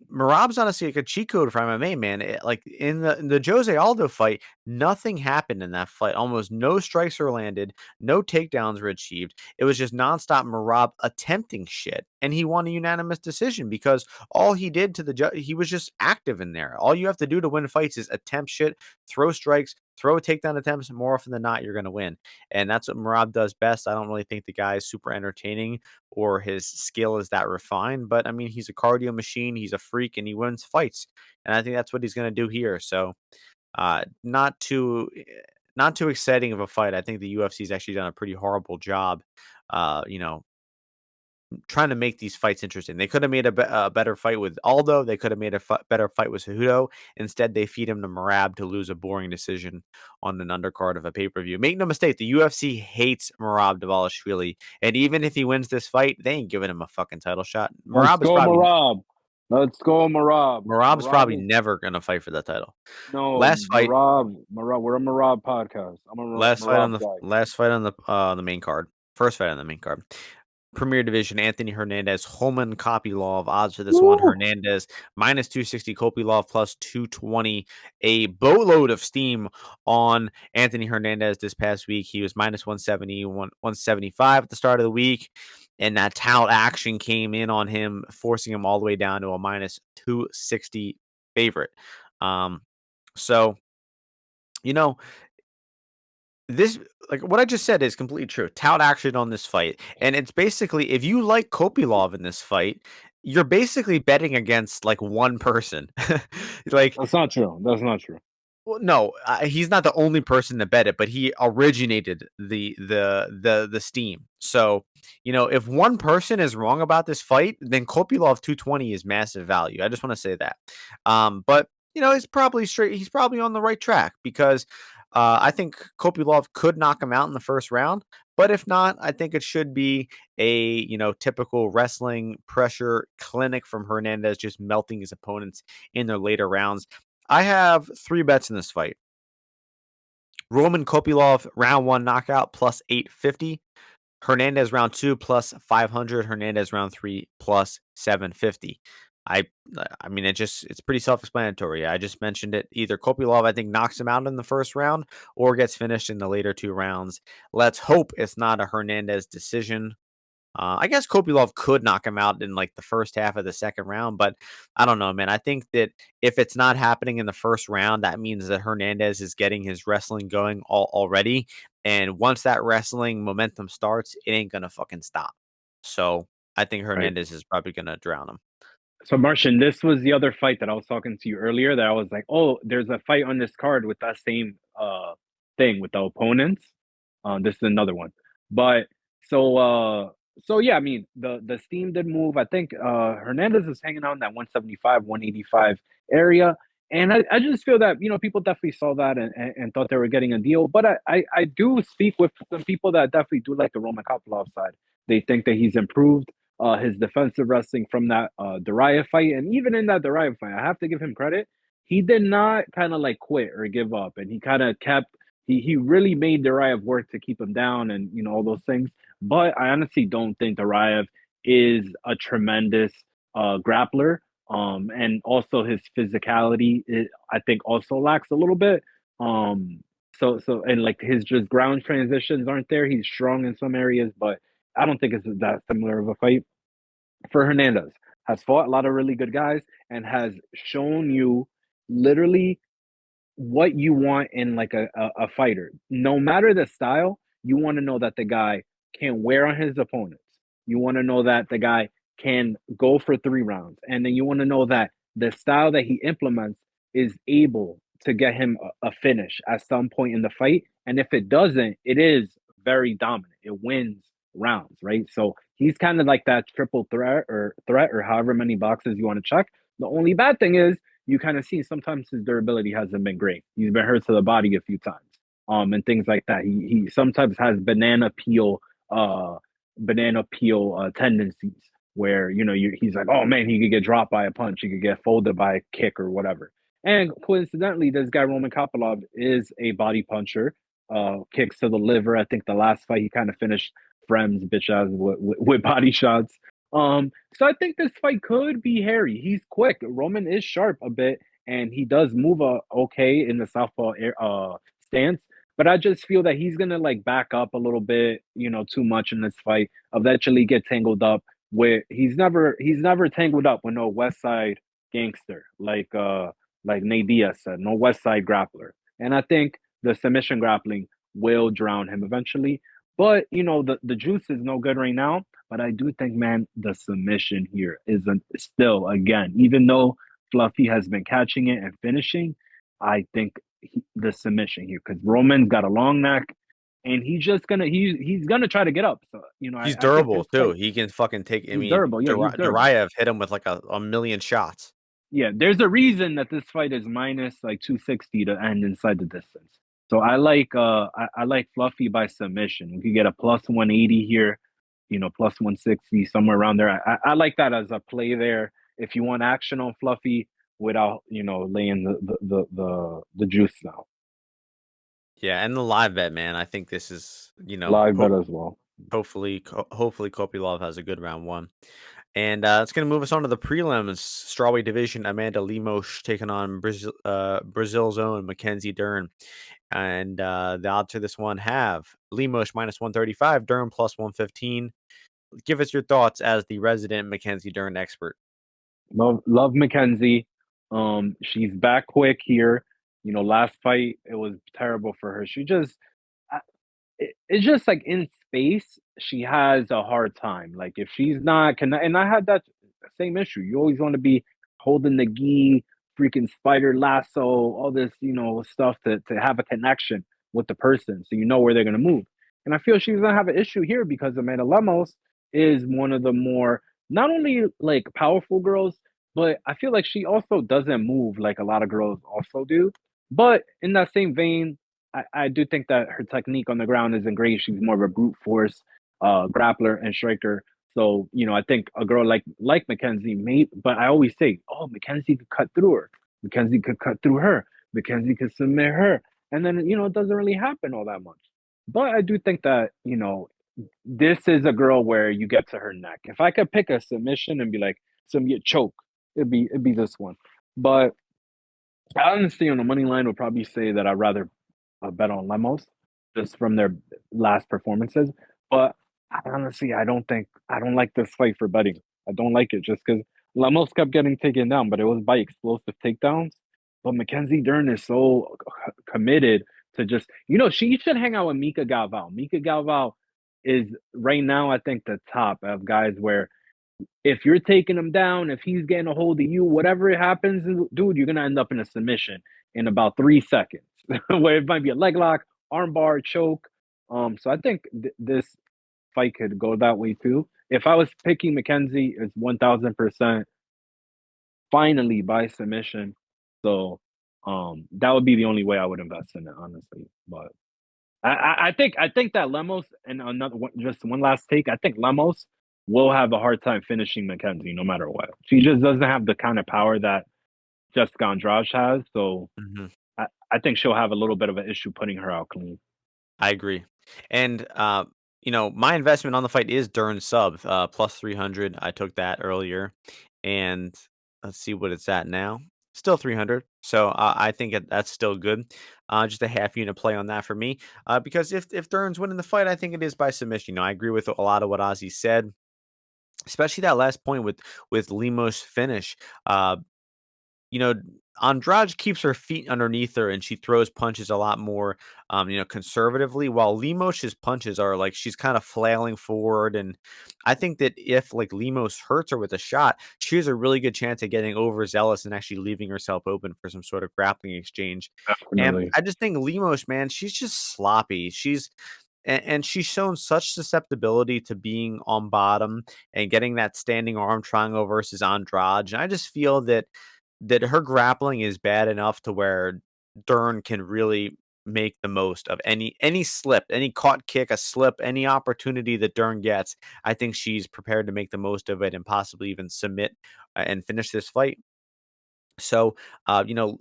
Marab's honestly like a cheat code for MMA, man. Like in the Jose Aldo fight, nothing happened in that fight. Almost no strikes were landed, no takedowns were achieved. It was just nonstop Marab attempting shit, and he won a unanimous decision because all he did to the judge, he was just active in there. All you have to do to win fights is attempt shit, throw strikes, throw takedown attempts. More often than not, you're going to win, and that's what Marab does best. I don't really think the guy is super entertaining or his skill is that refined. But I mean, he's a cardio machine, he's a freak, and he wins fights. And I think that's what he's going to do here. So, not too exciting of a fight. I think the UFC's actually done a pretty horrible job, uh, you know, trying to make these fights interesting. They could have made a better fight with Aldo. They could have made a better fight with Cejudo. Instead, they feed him to Merab to lose a boring decision on an undercard of a pay-per-view. Make no mistake, the UFC hates Merab Dvalishvili, and even if he wins this fight, they ain't giving him a fucking title shot. Let's go, Merab. Let's go, Merab. Merab's Merab probably is never gonna fight for that title. no Last fight, Merab. We're a Merab podcast. I'm a Merab guy. last fight on the main card. First fight on the main card. Premier Division, Anthony Hernandez, Holman Kopylov. Odds for this one, Woo! Hernandez minus 260, Kopylov plus 220. A boatload of steam on Anthony Hernandez this past week. He was minus 170, 175 at the start of the week. And that tout action came in on him, forcing him all the way down to a minus 260 favorite. So, you know, this, like what I just said, is completely true. Tout action on this fight, and it's basically if you like Kopylov in this fight, you're basically betting against like one person. Like, That's not true. That's not true. well, no, he's not the only person to bet it, but he originated the steam. So, if one person is wrong about this fight, then Kopylov 220 is massive value. I just want to say that. But he's probably straight. He's probably on the right track because I think Kopylov could knock him out in the first round. But if not, I think it should be a typical wrestling pressure clinic from Hernandez, just melting his opponents in their later rounds. I have 3 bets in this fight. Roman Kopylov round 1 knockout plus 850. Hernandez round 2 plus 500. Hernandez round 3 plus 750. I I mean, it's pretty self-explanatory. I just mentioned it. Either Kopylov, I think, knocks him out in the first round or gets finished in the later 2 rounds. Let's hope it's not a Hernandez decision. I guess Kopylov could knock him out in, like, the first half of the second round, but I don't know, man. I think that if it's not happening in the first round, that means that Hernandez is getting his wrestling going already, and once that wrestling momentum starts, it ain't gonna fucking stop. So, I think right? Hernandez is probably gonna drown him. So Martian, this was the other fight that I was talking to you earlier that I was like, oh, there's a fight on this card with that same thing with the opponents. This is another one. But so so yeah, I mean the steam did move. I think Hernandez is hanging out in that 175, 185 area. And I just feel that, people definitely saw that and thought they were getting a deal. But I do speak with some people that definitely do like the Roman Kopylov side. They think that he's improved his defensive wrestling from that Daria fight. And even in that Daria fight, I have to give him credit. He did not kind of like quit or give up, and he kind of kept. He really made Duraev work to keep him down, and all those things. But I honestly don't think Duraev is a tremendous grappler. And also his physicality, I think, also lacks a little bit. So and like his just ground transitions aren't there. He's strong in some areas, but I don't think it's that similar of a fight for Hernandez. Has fought a lot of really good guys and has shown you literally what you want in like a fighter. No matter the style, you want to know that the guy can wear on his opponents. You want to know that the guy can go for 3 rounds. And then you want to know that the style that he implements is able to get him a finish at some point in the fight. And if it doesn't, it is very dominant. It wins rounds, right? So he's kind of like that triple threat or however many boxes you want to check. The only bad thing is you kind of see sometimes his durability hasn't been great. He's been hurt to the body a few times, and things like that. He sometimes has banana peel tendencies where he's like, oh man, he could get dropped by a punch, he could get folded by a kick or whatever. And coincidentally, this guy Roman Kopylov is a body puncher. Kicks to the liver. I think the last fight he kind of finished Frem's bitch ass with body shots. So I think this fight could be hairy. He's quick. Roman is sharp a bit, and he does move okay in the southpaw stance. But I just feel that he's gonna like back up a little bit, too much in this fight. Eventually get tangled up with. He's never tangled up with no West Side gangster like Nate Diaz said, no West Side grappler. And I think the submission grappling will drown him eventually. But the juice is no good right now. But I do think, man, the submission here isn't still, again, even though Fluffy has been catching it and finishing, I think the submission here, because Roman's got a long neck and he's gonna try to get up. So, He's I think durable this too. fight, He can fucking take I he's mean, durable. Yeah, he's durable. Duraev hit him with like a million shots. Yeah, there's a reason that this fight is minus like 260 to end inside the distance. So I like Fluffy by submission. We could get a plus 180 here, plus 160 somewhere around there. I like that as a play there. If you want action on Fluffy without laying the juice now, Yeah, and the live bet, man. I think this is, live bet as well. hopefully Kopylov has a good round one. And it's going to move us on to the prelims. Strawweight division, Amanda Lemos taking on Brazil's own Mackenzie Dern. And the odds for this one have Lemos minus 135, Dern plus 115. Give us your thoughts as the resident Mackenzie Dern expert. Love Mackenzie. She's back quick here. Last fight it was terrible for her. She just it's just like in space, she has a hard time. Like if she's not and I had that same issue. You always want to be holding the gi, freaking spider lasso, all this, stuff to have a connection with the person so you know where they're gonna move. And I feel she's gonna have an issue here because Amanda Lemos is one of the more not only like powerful girls, but I feel like she also doesn't move like a lot of girls also do. But in that same vein, I do think that her technique on the ground isn't great. She's more of a brute force grappler and striker. So, I think a girl like Mackenzie may, but I always say, oh, Mackenzie could cut through her. Mackenzie could cut through her. Mackenzie could submit her. And then, it doesn't really happen all that much. But I do think that, this is a girl where you get to her neck. If I could pick a submission and be like, submit choke, it'd be this one. But honestly, on the money line, would probably say that I'd rather bet on Lemos just from their last performances. But honestly, I don't like this fight for betting. I don't like it just because Lemos kept getting taken down, but it was by explosive takedowns. But Mackenzie Dern is so committed to just, she should hang out with Mika Galvao. Mika Galvao is right now, I think, the top of guys where if you're taking him down, if he's getting a hold of you, whatever happens, dude, you're gonna end up in a submission in about 3 seconds, where it might be a leg lock, armbar, choke. So I think this fight could go that way too. If I was picking McKenzie, it's 1,000% finally by submission. So that would be the only way I would invest in it, honestly. But I think that Lemos and another one, just one last take. I think Lemos will have a hard time finishing Mackenzie no matter what. She just doesn't have the kind of power that Jessica Andrade has. So Mhm. I think she'll have a little bit of an issue putting her out clean. I agree. And, my investment on the fight is Dern sub, plus 300. I took that earlier. And let's see what it's at now. Still 300. So I think that's still good. Just a half unit play on that for me. Because if Dern's winning the fight, I think it is by submission. I agree with a lot of what Ozzy said, especially that last point with Limo's finish. You know, Andrade keeps her feet underneath her and she throws punches a lot more, conservatively, while Limos's punches are like she's kind of flailing forward. And I think that if like Limos hurts her with a shot, she has a really good chance of getting overzealous and actually leaving herself open for some sort of grappling exchange. And Definitely. I just think Limos, man, she's just sloppy. And she's shown such susceptibility to being on bottom and getting that standing arm triangle versus Andrade. And I just feel that her grappling is bad enough to where Dern can really make the most of any slip, any caught kick, a slip, any opportunity that Dern gets. I think she's prepared to make the most of it and possibly even submit and finish this fight. So, l-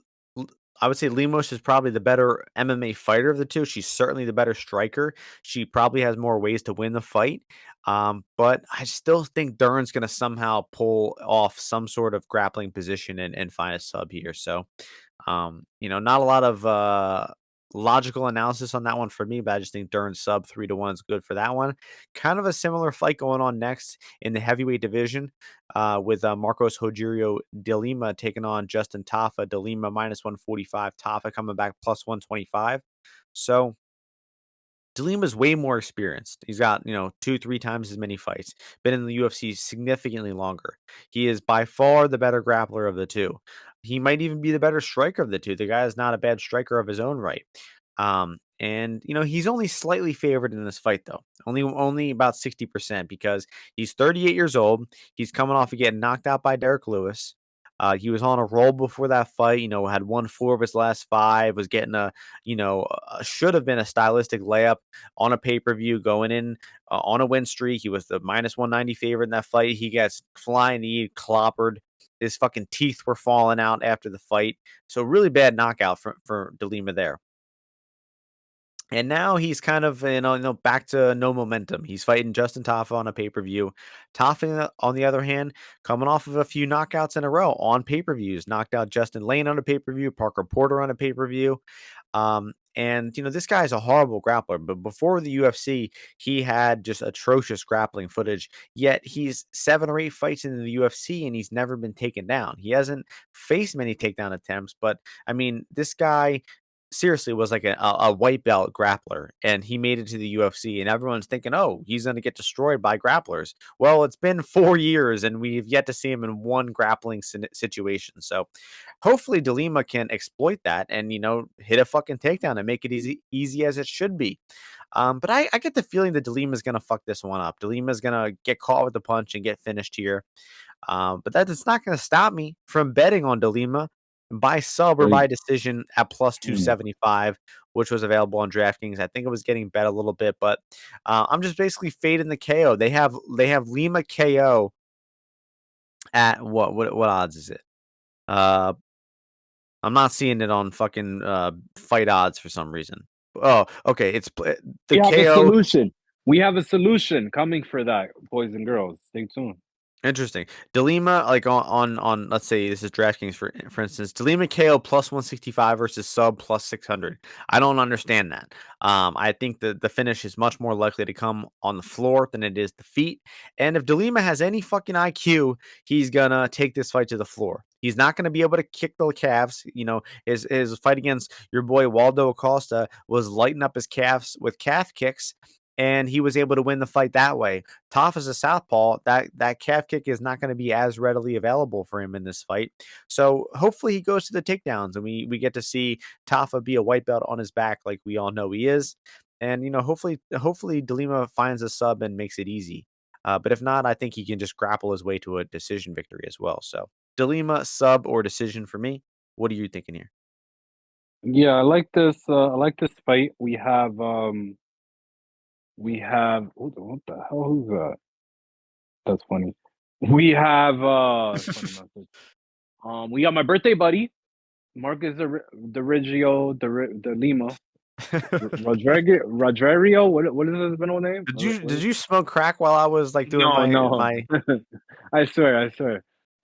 I would say Lemos is probably the better MMA fighter of the two. She's certainly the better striker. She probably has more ways to win the fight. But I still think Dern's going to somehow pull off some sort of grappling position and find a sub here. So, not a lot of logical analysis on that one for me, but I just think Dern sub 3-1 is good for that one. Kind of a similar fight going on next in the heavyweight division with Marcos Rogerio de Lima taking on Justin Tafa. De Lima minus 145, Tafa coming back plus 125. So DeLima's way more experienced. He's got, 2, 3 times as many fights. Been in the UFC significantly longer. He is by far the better grappler of the two. He might even be the better striker of the two. The guy is not a bad striker of his own right. And he's only slightly favored in this fight though. Only about 60% because he's 38 years old. He's coming off of getting knocked out by Derek Lewis. He was on a roll before that fight, had won 4 of his last 5, was getting should have been a stylistic layup on a pay-per-view going in on a win streak. He was the minus 190 favorite in that fight. He gets flying knee, clobbered. His fucking teeth were falling out after the fight. So really bad knockout for DeLima there. And now he's kind of, back to no momentum. He's fighting Justin Tafa on a pay-per-view. Tafa, on the other hand, coming off of a few knockouts in a row on pay-per-views. Knocked out Justin Lane on a pay-per-view, Parker Porter on a pay-per-view. And this guy is a horrible grappler, but before the UFC, he had just atrocious grappling footage. Yet he's 7 or 8 fights in the UFC and he's never been taken down. He hasn't faced many takedown attempts, but I mean, this guy seriously was like a white belt grappler and he made it to the UFC and everyone's thinking, oh, he's going to get destroyed by grapplers. Well, it's been 4 years and we've yet to see him in one grappling situation. So hopefully Delima can exploit that and, hit a fucking takedown and make it easy as it should be. But I get the feeling that Delima is going to fuck this one up. Delima is going to get caught with the punch and get finished here. But that is not going to stop me from betting on Delima by sub or Like, by decision at plus 275, which was available on DraftKings. I think it was getting bet a little bit, but I'm just basically fading the KO. They have Lima KO at what odds is it? Uh, I'm not seeing it on fucking fight odds for some reason. Oh, okay. It's the we have a KO. solution. We have a solution coming for that, boys and girls. Stay tuned. Interesting. DeLima, like on let's say this is DraftKings for instance, DeLima KO plus 165 versus sub plus 600. I don't understand that. I think the finish is much more likely to come on the floor than it is the feet. And if DeLima has any fucking IQ, he's gonna take this fight to the floor. He's not gonna be able to kick the calves. You know, his fight against your boy Waldo Acosta was lighting up his calves with calf kicks, and he was able to win the fight that way. Tough as a southpaw, that calf kick is not going to be as readily available for him in this fight. So hopefully he goes to the takedowns, and we get to see Tafa be a white belt on his back like we all know he is. And hopefully Delima finds a sub and makes it easy. But if not, I think he can just grapple his way to a decision victory as well. So Delima sub or decision for me. What are you thinking here? Yeah, I like this. I like this fight. We have what the hell? Who's that? That's funny. We have funny message. We got my birthday buddy, Marcus the Reggio the Lima. Rodrigo, what is his middle name? Did you smoke crack while I was like doing No, no. my I swear.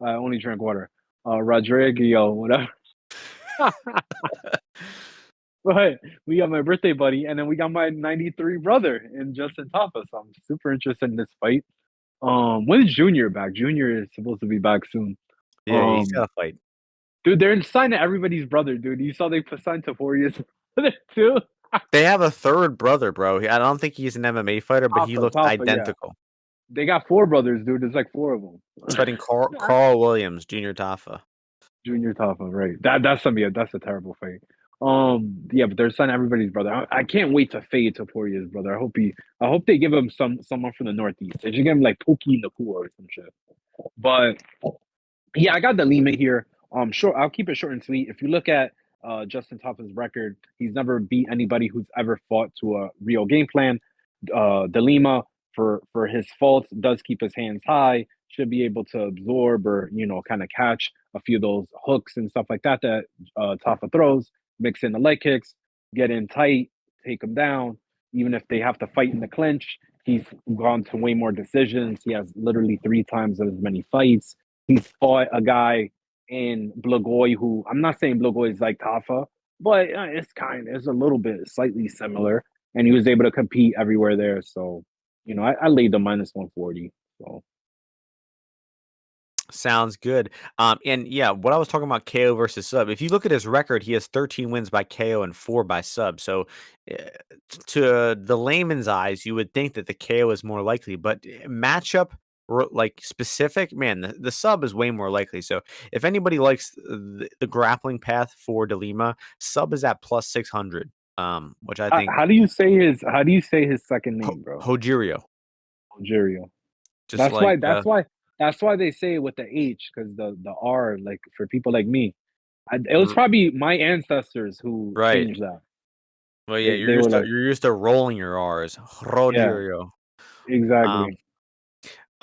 I only drink water. Rodrigo, whatever. But we got my birthday buddy, and then we got my 93 brother in Justin Tafa. So I'm super interested in this fight. When is Junior back? Junior is supposed to be back soon. Yeah, he's Um, got to fight. dude, they're signing everybody's brother, dude. You saw they signed Topuria's brother too. They have a third brother, bro. I don't think he's an MMA fighter, but he Tafa, looked Tafa, yeah. identical. They got four brothers, dude. There's like four of them. He's fighting Carl Williams, Junior Tafa. Junior Tafa, right? That's a terrible fight. Yeah, but they're signing everybody's brother. I can't wait to fade Topuria's brother. I hope they give him someone from the Northeast. They should give him like Pookie Nakua or some shit. But yeah, I got the Lima here. Sure, I'll keep it short and sweet. If you look at Justin Tafa's record, he's never beat anybody who's ever fought to a real game plan. The Lima, for his faults, does keep his hands high. Should be able to absorb or kind of catch a few of those hooks and stuff like that that Tafa throws. Mix in the leg kicks, get in tight, take him down. Even if they have to fight in the clinch, he's gone to way more decisions. He has literally three times as many fights. He's fought a guy in Blagoy who I'm not saying Blagoy is like Tafa, but it's a little bit slightly similar. And he was able to compete everywhere there. So, I laid the minus 140. So Sounds good. And yeah, what I was talking about KO versus sub. If you look at his record, he has 13 wins by KO and 4 by sub. So, uh, to the layman's eyes, you would think that the KO is more likely, but matchup like specific, man, the sub is way more likely. So, if anybody likes the grappling path for Delima, sub is at plus 600. Which I think how do you say his second name, bro? Hojirio, Algeria. just That's like why they say it with the H because the R, like for people like me, it was r- probably my ancestors who right. changed that. Well, yeah, They were like, you're used to rolling your R's. yeah, Rogerio. Um, exactly.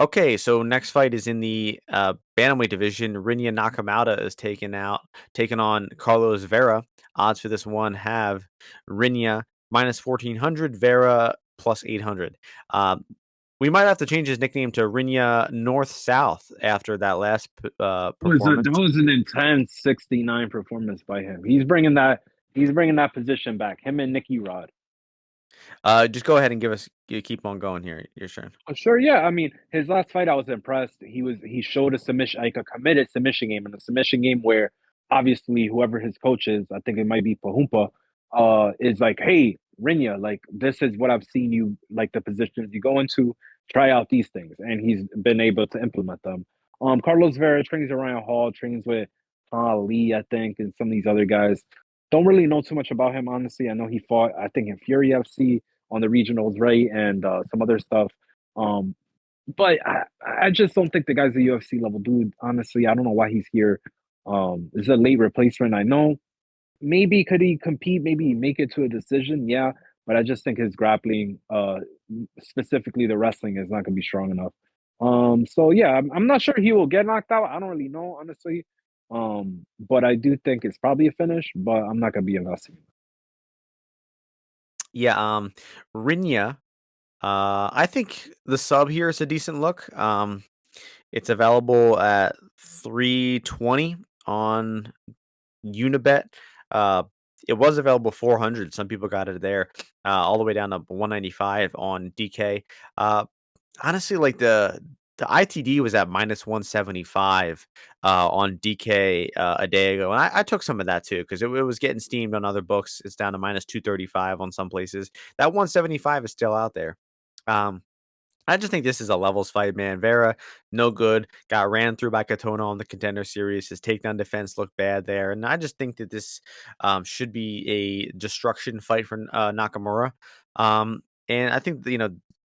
okay, so next fight is in the bantamweight division. Rinya Nakamura is taking on Carlos Vera. Odds for this one have Rinya minus 1400, Vera plus 800. Um, we might have to change his nickname to Rinya North South after that last That performance. was an intense 69 performance by him. He's bringing that position back. Him and Nicky Rod. Just go ahead and keep on going here. Your turn. Oh, sure, yeah. I mean, his last fight, I was impressed. He showed a submission, like a committed submission game, and a submission game where obviously whoever his coach is, I think it might be Pahumpa, is like, hey, Rinya, like this is what I've seen you like the positions you go into. Try out these things, and he's been able to implement them. Carlos Vera trains at Ryan Hall, trains with Lee, I think, and some of these other guys. Don't really know too much about him, honestly. I know he fought, I think, in Fury FC on the regionals, right, and some other stuff. Um, but I just don't think the guy's a UFC level dude. Honestly, I don't know why he's here. This is a late replacement. I know. Maybe could he compete? Maybe make it to a decision. Yeah, but I just think his grappling, specifically the wrestling, is not going to be strong enough. So yeah, I'm not sure he will get knocked out. I don't really know, honestly. But I do think it's probably a finish. But I'm not going to be investing. Yeah, Rinya. I think the sub here is a decent look. It's available at 320 on Unibet. Uh, it was available 400. Some people got it there, all the way down to 195 on DK. Uh, Honestly, like the ITD was at minus 175 on DK a day ago, and I took some of that too because it was getting steamed on other books. It's down to minus 235 on some places. That 175 is still out there. Um, I just think this is a levels fight, man. Vera, no good. Got ran through by Katona on the Contender Series. His takedown defense looked bad there, and I just think that this should be a destruction fight for Nakamura. And I think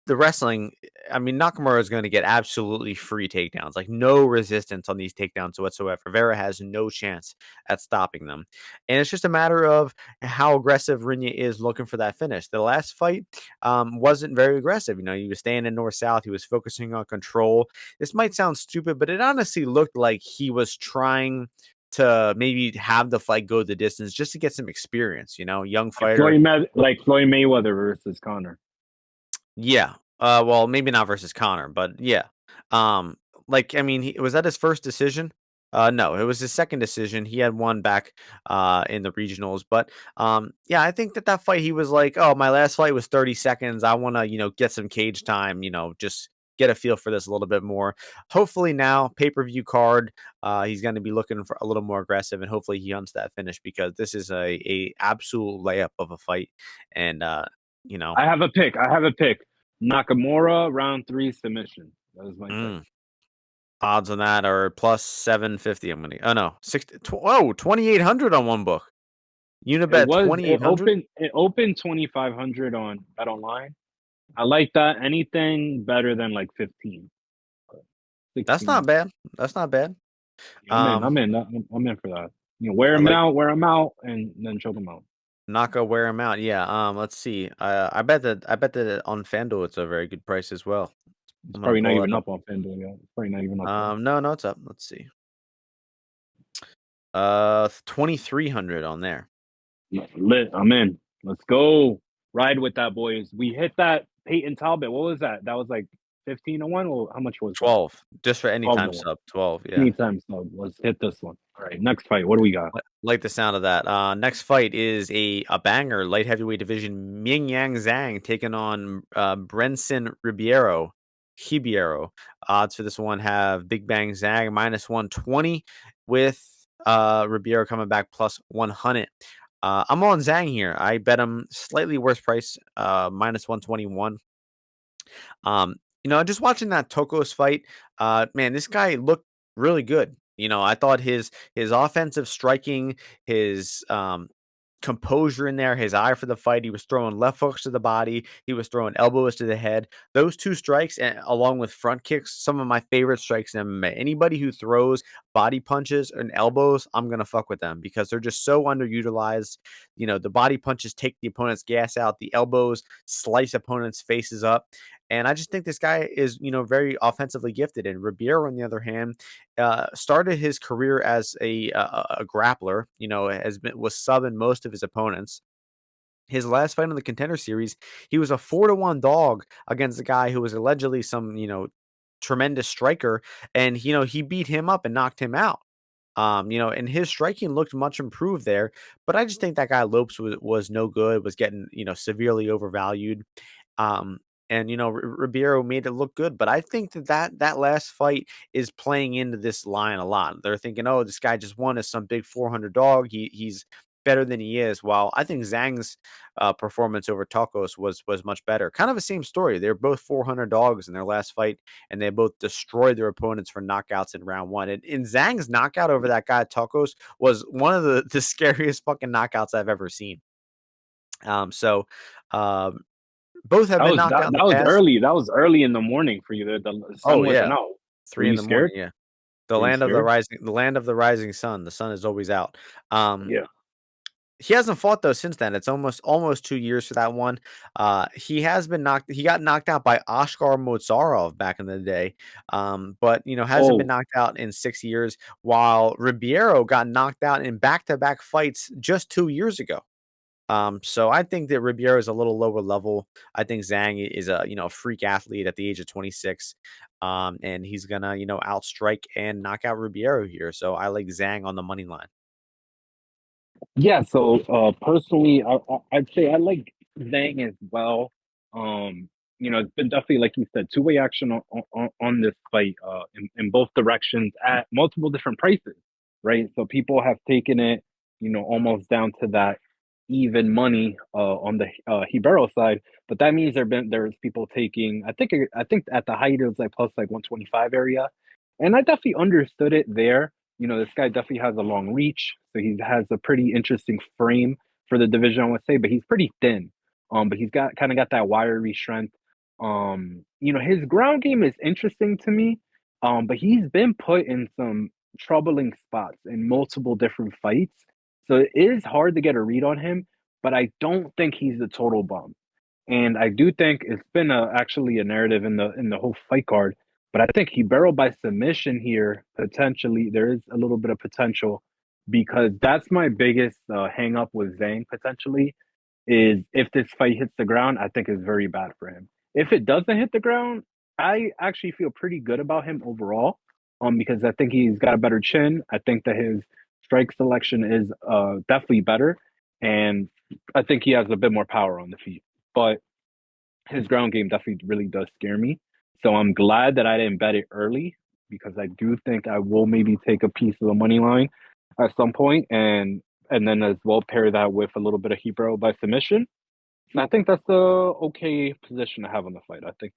the wrestling. I mean, Nakamura is going to get absolutely free takedowns, like no resistance on these takedowns whatsoever. Vera has no chance at stopping them, and it's just a matter of how aggressive Rinya is looking for that finish. The last fight wasn't very aggressive. He was staying in north south. He was focusing on control. This might sound stupid, but it honestly looked like he was trying to maybe have the fight go the distance just to get some experience. Young fighter. Like Floyd Mayweather versus Connor. Yeah. Well, maybe not versus Connor, but yeah. Um, I mean, was that his first decision? No, it was his second decision. He had one back in the regionals, but yeah, I think that fight he was like, "Oh, my last fight was 30 seconds. I want to, get some cage time, just get a feel for this a little bit more." Hopefully now, pay-per-view card, he's going to be looking for a little more aggressive, and hopefully he hunts that finish because this is a absolute layup of a fight, and you know, I have a pick. Nakamura round 3 submission. That was my pick. mm, odds on that are plus 750. I'm gonna. Oh no, 2,800 on one book. Unibet It 2,800. opened 2,500 on Bet Online. I like that. Anything better than like 15. That's 16. not bad. That's not bad. Yeah, I'm in. Um, I'm in for that. Wear I them like out, wear them out, and then show them out. Naka wear him out. Yeah. Let's see. I bet that on FanDuel it's a very good price as well. It's I'm gonna probably not pull that even up. up on FanDuel yet. It's probably not even up yet. No, it's up. Let's see. 2,300 on there. Lit. I'm in. Let's go. Ride with that, boys. We hit that Peyton Talbot. What was that? That was like 15-1. Or how much was that? 12 just for 12 to anytime 1. sub. 12. Yeah. Anytime so. Let's hit this one. All right. Next fight. What do we got? Like the sound of that. Next fight is a banger, light heavyweight division. Ming Yang Zhang taking on Brenson Ribeiro. Odds for this one have Big Bang Zhang minus 120 with Ribeiro coming back plus 100. I'm on Zhang here. I bet him slightly worse price, minus 121. Um, just watching that Tokos fight, man, this guy looked really good. I thought his offensive striking, his composure in there, his eye for the fight. He was throwing left hooks to the body. He was throwing elbows to the head. Those two strikes, along with front kicks, some of my favorite strikes in MMA. Anybody who throws body punches and elbows, I'm gonna fuck with them because they're just so underutilized. The body punches take the opponent's gas out. The elbows slice opponents' faces up. And I just think this guy is, very offensively gifted. And Ribeiro, on the other hand, started his career as a grappler. Was subbing most of his opponents. His last fight in the Contender Series, he was a 4-1 dog against a guy who was allegedly some tremendous striker, and he beat him up and knocked him out. And his striking looked much improved there, but I just think that guy Lopes was no good, was getting severely overvalued. Um, and Ribeiro made it look good, but I think that last fight is playing into this line a lot. They're thinking, oh, this guy just won as some big 400 dog. He's better than he is. While I think Zhang's performance over Tacos was much better. Kind of the same story. They're both 400 dogs in their last fight, and they both destroyed their opponents for knockouts in round one. And Zhang's knockout over that guy Tacos was one of the scariest fucking knockouts I've ever seen. So um, both have That been was knocked out that, in the that was past. early. That was early in the morning for you. The sun Oh, wasn't yeah, out. Were 3 in you the morning, scared? yeah. Were you scared? The land of the rising sun. The sun is always out. Um, Yeah. he hasn't fought though since then. It's almost 2 years for that one. He got knocked out by Oskar Mozarov back in the day. But hasn't been Oh, knocked out in 6 years, while Ribeiro got knocked out in back-to-back fights just 2 years ago. So I think that Ribeiro is a little lower level. I think Zhang is a freak athlete at the age of 26, and he's gonna outstrike and knock out Ribeiro here. So I like Zhang on the money line. Yeah, so personally, I'd say I like Zhang as well. It's been definitely, like you said, two-way action on this fight in both directions at multiple different prices, right? So people have taken it, almost down to that even money on the Hibero side, but that means there's people taking, I think at the height it was like plus like 125 area, and I definitely understood it there. This guy definitely has a long reach, so he has a pretty interesting frame for the division, I would say, but he's pretty thin. But he's got kind of got that wiry strength. His ground game is interesting to me. But he's been put in some troubling spots in multiple different fights. So it is hard to get a read on him, but I don't think he's a total bum. And I do think it's been actually a narrative in the whole fight card. But I think he barreled by submission here. Potentially, there is a little bit of potential because that's my biggest hang up with Zhang potentially is if this fight hits the ground, I think is very bad for him. If it doesn't hit the ground, I actually feel pretty good about him overall. Because I think he's got a better chin. I think that his strike selection is definitely better, and I think he has a bit more power on the feet. But his ground game definitely really does scare me. So I'm glad that I didn't bet it early because I do think I will maybe take a piece of the money line at some point and then as well pair that with a little bit of Hebrew by submission. And I think that's the okay position to have on the fight. I think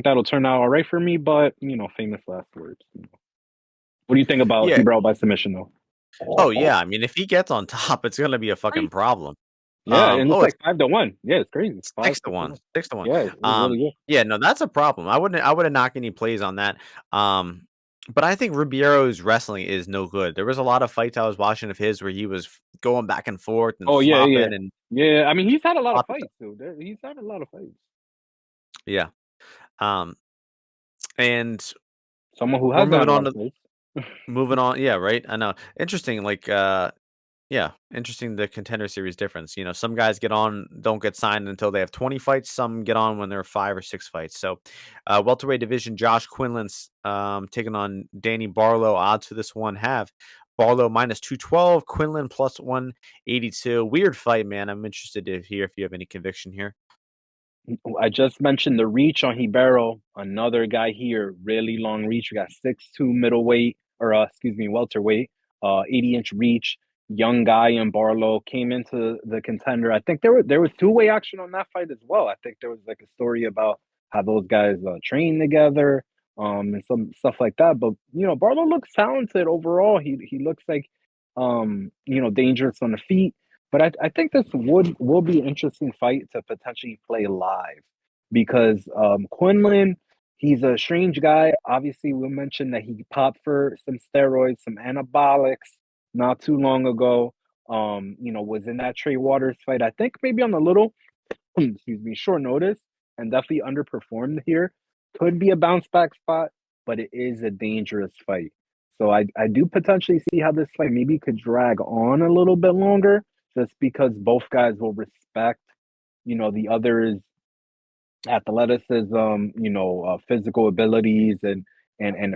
that'll turn out all right for me, but famous last words. What do you think about Yeah. Hebrew by submission though? Oh yeah. I mean, if he gets on top, it's gonna be a fucking Right. problem. Yeah, and it's Oh, it's like 5-1. Yeah, it's crazy. Five, 6 to six to 1, one. 6 to 1. Yeah, it's really good. Yeah, no, that's a problem. I wouldn't knock any plays on that. But I think Ribeiro's wrestling is no good. There was a lot of fights I was watching of his where he was going back and forth and Oh yeah, yeah, flopping and yeah. I mean, he's had a lot of flopping. fights, dude. He's had a lot of fights. Yeah. Um, and Someone who we're has had moving a lot on of to fights. moving on. Yeah, right. I know. Interesting. Yeah, interesting the contender series difference. Some guys get on, don't get signed until they have 20 fights. Some get on when they're 5 or 6 fights. So, welterweight division, Josh Quinlan's taking on Danny Barlow. Odds for this one have Barlow minus 212, Quinlan plus 182. Weird fight, man. I'm interested to hear if you have any conviction here. I just mentioned the reach on Hibero. Another guy here, really long reach. We got 6'2" middleweight, or excuse me, welterweight, 80-inch reach. Young guy in Barlow came into the contender. I think there was two-way action on that fight as well. I think there was like a story about how those guys train together, and some stuff like that. But Barlow looks talented overall. He looks like dangerous on the feet. But I think this will be an interesting fight to potentially play live because Quinlan, he's a strange guy. Obviously, we mentioned that he popped for some steroids, some anabolics not too long ago. Was in that Trey Waters fight. I think maybe on a little, excuse me, short notice and definitely underperformed here. Could be a bounce back spot, but it is a dangerous fight. So I do potentially see how this fight maybe could drag on a little bit longer just because both guys will respect, the other's athleticism, physical abilities and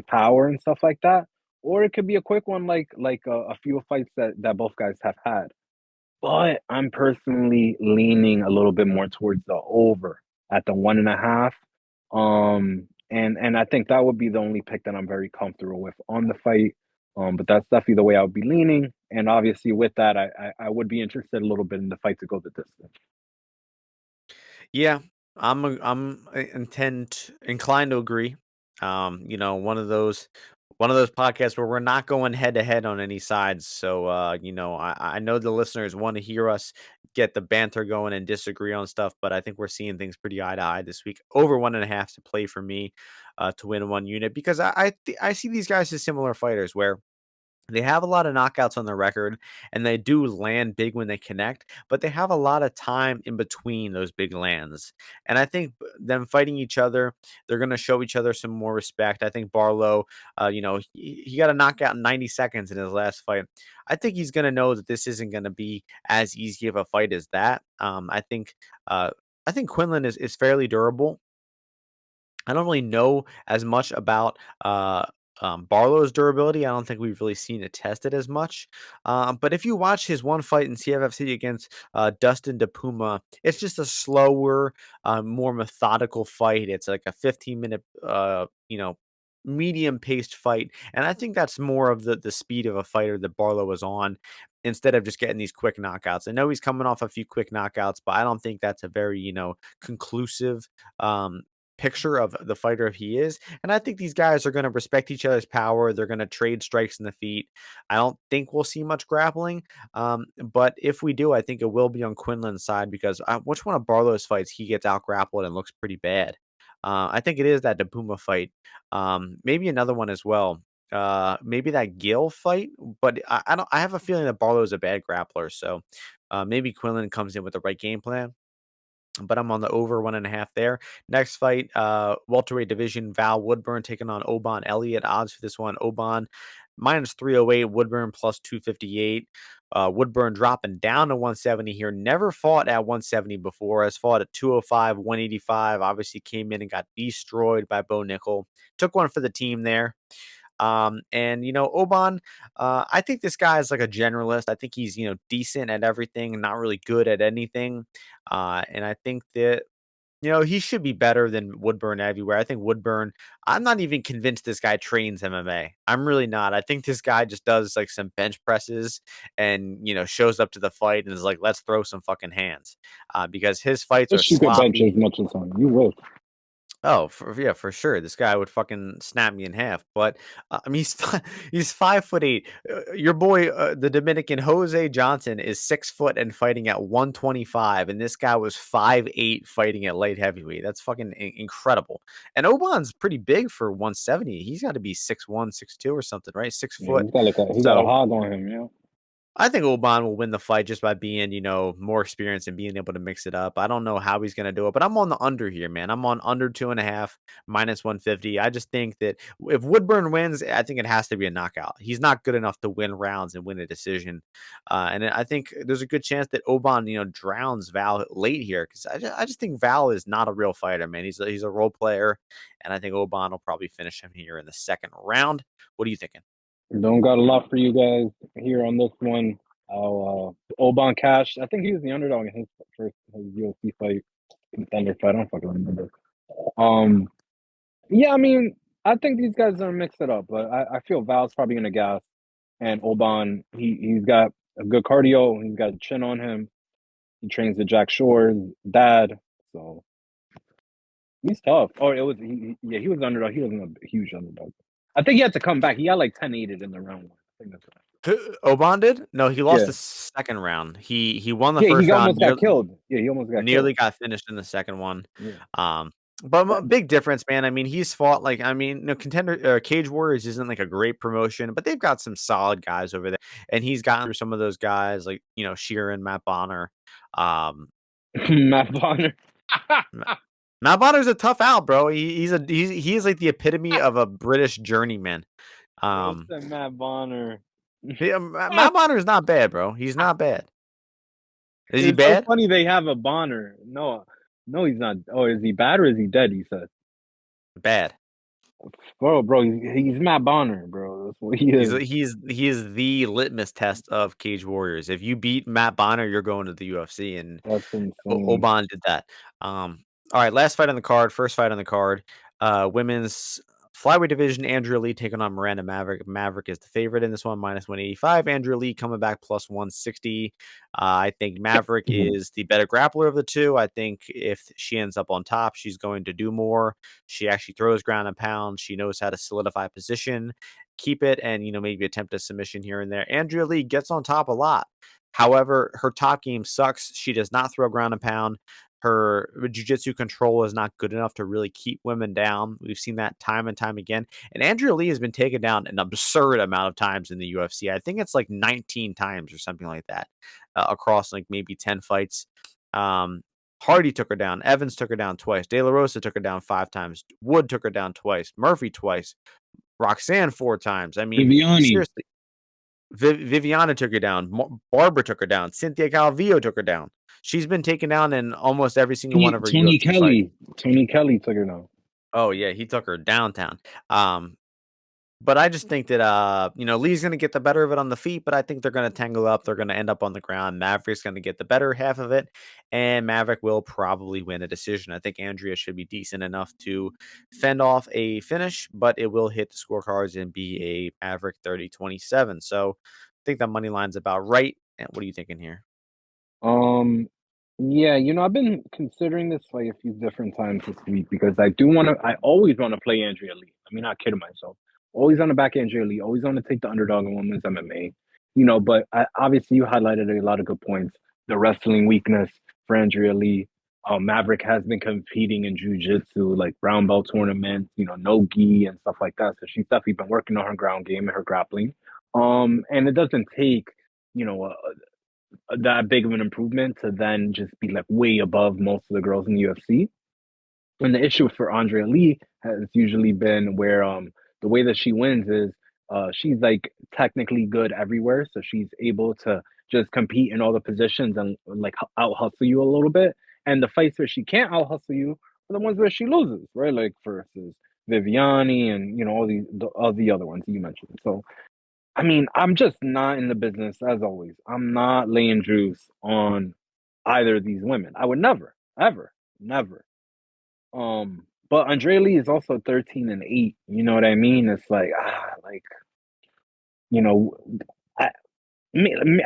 power and stuff like that. Or it could be a quick one like a few fights that both guys have had. But I'm personally leaning a little bit more towards the over at the 1.5. And I think that would be the only pick that I'm very comfortable with on the fight. But that's definitely the way I would be leaning. And obviously, with that, I would be interested a little bit in the fight to go the distance. Yeah, inclined to agree. One of those podcasts where we're not going head to head on any sides. So I know the listeners want to hear us get the banter going and disagree on stuff, but I think we're seeing things pretty eye to eye this week. Over 1.5 to play for me to win one unit because I see these guys as similar fighters where They have a lot of knockouts on their record, and they do land big when they connect, but they have a lot of time in between those big lands. And I think them fighting each other, they're going to show each other some more respect. I think Barlow, he got a knockout in 90 seconds in his last fight. I think he's going to know that this isn't going to be as easy of a fight as that. Uh, I think Quinlan is fairly durable. I don't really know as much about Barlow's durability. I don't think we've really seen it tested as much. But if you watch his one fight in CFFC against Dustin DePuma, it's just a slower, more methodical fight. It's like a 15-minute, medium paced fight. And I think that's more of the speed of a fighter that Barlow was on instead of just getting these quick knockouts. I know he's coming off a few quick knockouts, but I don't think that's a very, conclusive um, picture of the fighter he is. And I think these guys are going to respect each other's power. They're going to trade strikes in the feet. I don't think we'll see much grappling. But if we do, I think it will be on Quinlan's side because which one of Barlow's fights he gets out grappled and looks pretty bad. I think it is that DePuma fight. Maybe another one as well. Maybe that Gill fight, but I don't. I have a feeling that Barlow is a bad grappler, so maybe Quinlan comes in with the right game plan, but I'm on the over 1.5 there. Next fight, welterweight division, Val Woodburn taking on Elliot. Odds for this one, Oban -308, Woodburn +258. Woodburn dropping down to 170 here. Never fought at 170 before. Has fought at 205, 185. Obviously came in and got destroyed by Bo Nickel. Took one for the team there. And Oban, I think this guy is like a generalist. I think he's decent at everything, not really good at anything. And I think that he should be better than Woodburn everywhere. I think Woodburn, I'm not even convinced this guy trains MMA. I'm really not. I think this guy just does like some bench presses and shows up to the fight and is like, let's throw some fucking hands. Because his fights are Wish you could bench sloppy. as much as him. You would. Oh, yeah, for sure. This guy would fucking snap me in half. But I mean, he's 5'8". Your boy, the Dominican Jose Johnson, is 6 foot and fighting at 125, and this guy was 5'8", fighting at light heavyweight. That's fucking incredible. And Oban's pretty big for 170. He's got to be 6'1", 6'2", or something, right? Six Yeah, foot. he got a So hog on him. I think Oban will win the fight just by being, more experienced and being able to mix it up. I don't know how he's going to do it, but I'm on the under here, man. I'm on under 2.5, -150. I just think that if Woodburn wins, I think it has to be a knockout. He's not good enough to win rounds and win a decision. And I think there's a good chance that Oban, drowns Val late here because I just think Val is not a real fighter, man. He's a role player, and I think Oban will probably finish him here in the second round. What are you thinking? Don't got a lot for you guys here on this one. Oban Cash. I think he was the underdog in his first UFC fight, contender fight. I don't fucking remember. Um, yeah, I mean, I think these guys are mix it up, but I feel Val's probably gonna gas. And Oban, he's got a good cardio. He's got a chin on him. He trains with Jack Shore's dad, so he's tough. Oh, it was yeah, he was underdog. He wasn't a huge underdog. I think he had to come back. He got like 10-8 in the round one. I think that's right. Oban did? No, he lost Yeah. the second round. He won the Yeah, first he round, almost got killed. Yeah, he almost got killed. nearly got finished in the second one. Yeah. But That, big difference, man. I mean, he's fought like contender Cage Warriors isn't like a great promotion, but they've got some solid guys over there, and he's gotten through some of those guys like Sheeran, Matt Bonner. Um, Matt Bonner. Ma- Matt Bonner's a tough out, bro. He's like the epitome of a British journeyman. Bro Um, said Matt Bonner. Matt Bonner is not bad, bro. He's not bad. Is he It's so bad? funny they have a Bonner. No, no, he's not. Oh, is he bad or is he dead? He said, Bad. bro, he's Matt Bonner, bro. That's what he He's is. he is the litmus test of Cage Warriors. If you beat Matt Bonner, you're going to the UFC, and That's insane. Oban did that. All right, last fight on the card, first fight on the card, women's flyweight division. Andrea Lee taking on Miranda Maverick. Maverick is the favorite in this one, -185. Andrea Lee coming back +160. I think Maverick is the better grappler of the two. I think if she ends up on top, she's going to do more. She actually throws ground and pound. She knows how to solidify position, keep it, and maybe attempt a submission here and there. Andrea Lee gets on top a lot. However, her top game sucks. She does not throw ground and pound. Her jiu-jitsu control is not good enough to really keep women down. We've seen that time and time again. And Andrea Lee has been taken down an absurd amount of times in the UFC. I think it's like 19 times or something like that across like maybe 10 fights. Hardy took her down. Evans took her down twice. De La Rosa took her down 5 times. Wood took her down twice. Murphy twice. Roxanne 4 times. I mean, Viviani. seriously. Viviana took her down. Barbara took her down. Cynthia Calvillo took her down. She's been taken down in almost every single one of her Tony UFC fights. Kelly. Tony Kelly took her down. Oh yeah, he took her downtown. But I just think that Lee's gonna get the better of it on the feet, but I think they're gonna tangle up. They're gonna end up on the ground. Maverick's gonna get the better half of it, and Maverick will probably win a decision. I think Andrea should be decent enough to fend off a finish, but it will hit the scorecards and be a Maverick 30-27. So I think that money line's about right. And what are you thinking here? Yeah, I've been considering this fight a few different times this week because I always want to play Andrea Lee. I mean, not kidding myself. Always on the back Andrea Lee, always want to take the underdog in women's MMA. But obviously you highlighted a lot of good points. The wrestling weakness for Andrea Lee. Maverick has been competing in jiu-jitsu, like brown belt tournaments, no gi and stuff like that. So she's definitely been working on her ground game and her grappling. And it doesn't take, you know, that big of an improvement to then just be like way above most of the girls in the UFC. And the issue for Andrea Lee has usually been where the way that she wins is she's like technically good everywhere, so she's able to just compete in all the positions and like out hustle you a little bit. And the fights where she can't out hustle you are the ones where she loses, right? Like versus Viviani and all the other ones you mentioned. So I mean, I'm just not in the business, as always. I'm not laying juice on either of these women. I would never, ever, never. But Andre Lee is also 13-8. You know what I mean? It's like, you know, I,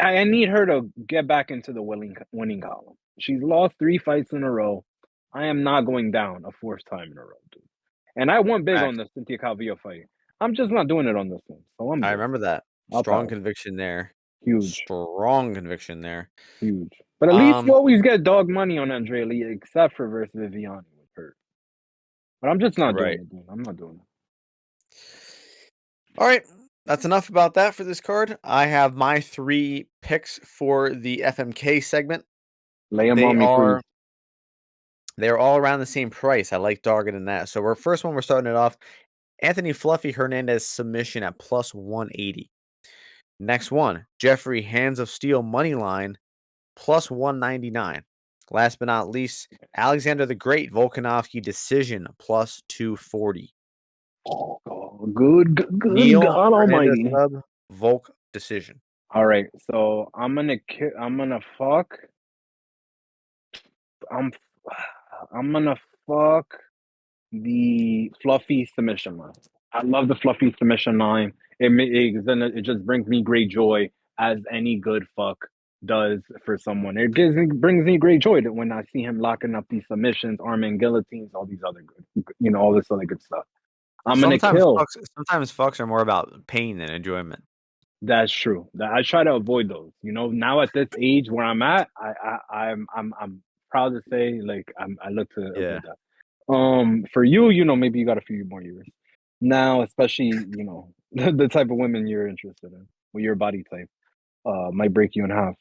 I need her to get back into the winning column. She's lost 3 fights in a row. I am not going down a 4th time in a row, dude. And I went big on the Cynthia Calvillo fight. I'm just not doing it on this one. So I'm I good. remember that. I'll Strong pass. conviction there. Huge. Strong conviction there. Huge. But at least you always get dog money on Andrea Lee, except for versus Viviani with her. But I'm just not doing Right. it, dude. I'm not doing it. All right. That's enough about that for this card. I have my 3 picks for the FMK segment. Lay them They on me, please. are they're all around the same price. I like targeting that. So we're starting it off. Anthony Fluffy Hernandez submission at plus 180. Next one, Jeffrey Hands of Steel money line plus 199. Last but not least, Alexander the Great Volkanovski decision plus 240. Oh, good Neil God Hernandez Almighty! sub Volk decision. All right, so I'm gonna fuck. I'm I'm gonna fuck the fluffy submission line. I love the fluffy submission line. It just brings me great joy as any good fuck does for someone. Brings me great joy that when I see him locking up these submissions, arm guillotines, all these other good, all this other good stuff. I'm gonna kill. Sometimes fucks are more about pain than enjoyment. That's true. I try to avoid those. Now at this age where I'm at, I'm proud to say like I look to avoid that. For you, maybe you got a few more years now, especially the type of women you're interested in, with your body type, might break you in half.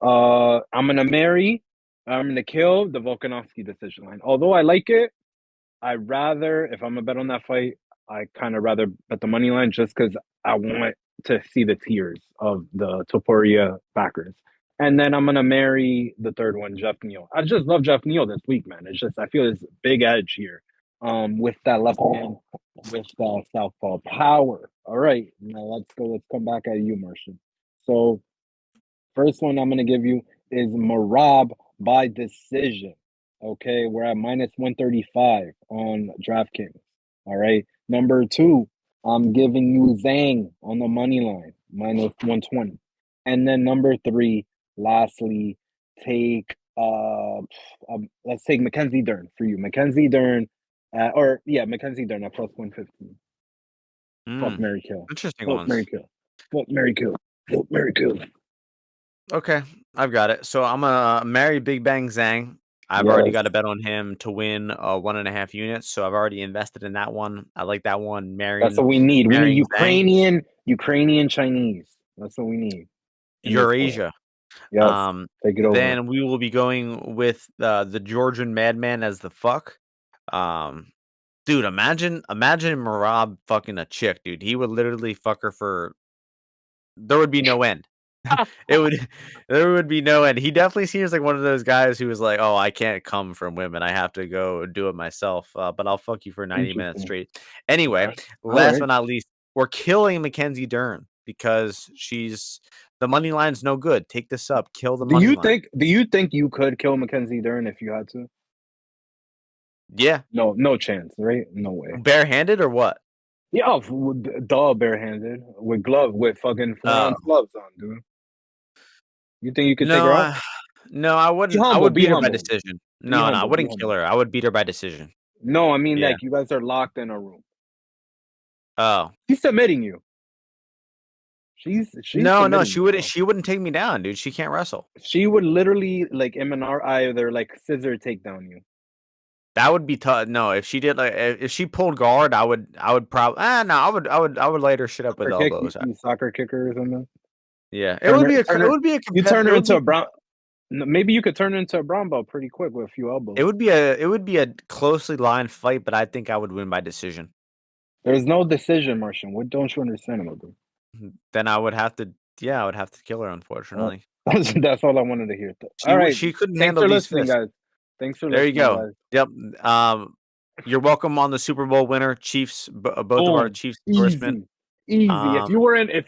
I'm gonna kill the Volkanovski decision line. Although I like it, if I'm gonna bet on that fight, I kind of rather bet the money line just because I want to see the tears of the Topuria backers. And then I'm gonna marry the third one, Jeff Neal. I just love Jeff Neal this week, man. It's just I feel this big edge here, with that left hand, with southpaw power. All right, now let's go. Let's come back at you, Martian. So first one I'm gonna give you is Merab by decision. Okay, we're at minus 135 on DraftKings. All right. Number 2, I'm giving you Zhang on the money line, minus 120. And then number 3, lastly, let's take Mackenzie-Dern for you. Mackenzie-Dern, Mackenzie-Dern at plus 115. Fuck Mary Kill. Interesting Fuck ones. Mary Kill. Fuck Mary Kill. Fuck Mary Kill. Okay, I've got it. So I'm gonna marry Big Bang Zhang. I've already got a Yes. bet on him to win 1.5 units, so I've already invested in that one. I like that one. That's what we need. We need Marrying Zhang, Ukrainian Chinese. That's what we need in this war. Eurasia. Yes. Take it over. Then we will be going with the Georgian Madman as the fuck. Um, dude, imagine Merab fucking a chick, dude. He would literally fuck her for there would be no end. It would there would be no end. He definitely seems like one of those guys who was like, "Oh, I can't come from women. I have to go do it myself. But I'll fuck you for 90 minutes Interesting. straight." Anyway, Okay. All last right. but not least, we're killing Mackenzie Dern because she's the money line's no good. Take this up. Kill the money line. Do you think you could kill Mackenzie Dern if you had to? Yeah. No, no chance, right? No way. Barehanded or what? Yeah, duh, barehanded with with fucking 4 ounce Oh. gloves on, dude. You think you could take No, her out? no, I Be wouldn't. I humble, would be beat her by humble, decision. be No, no, I humble, be wouldn't kill humble. her. I would beat her by decision. No, I mean Yeah. like you guys are locked in a room. Oh. She's submitting you. She's No, no, submitting she you, wouldn't bro. she wouldn't take me down, dude. She can't wrestle. She would literally like MNR either like scissor take down you. That would be tough. No, if she did like if she pulled guard, I would probably no, I would light her shit up with Soccer kick, elbows. you soccer kicker or something. Yeah, it Turn would her, be a turn it her. would be a You competitive. turn her into a brown. Maybe you could turn her into a brown belt pretty quick with a few elbows. it would be a closely lined fight, but I think I would win by decision. There's no decision, Martian. What don't you understand about this? Then I would have to I would have to kill her, Oh, unfortunately. that's all I wanted to hear. All right. She couldn't Thanks handle for these listening, fists. guys. Thanks for There you listening, go. guys. Yep. You're welcome on the Super Bowl winner, Chiefs. Both of our Boom. Chiefs endorsement. Easy. Easy. If Um,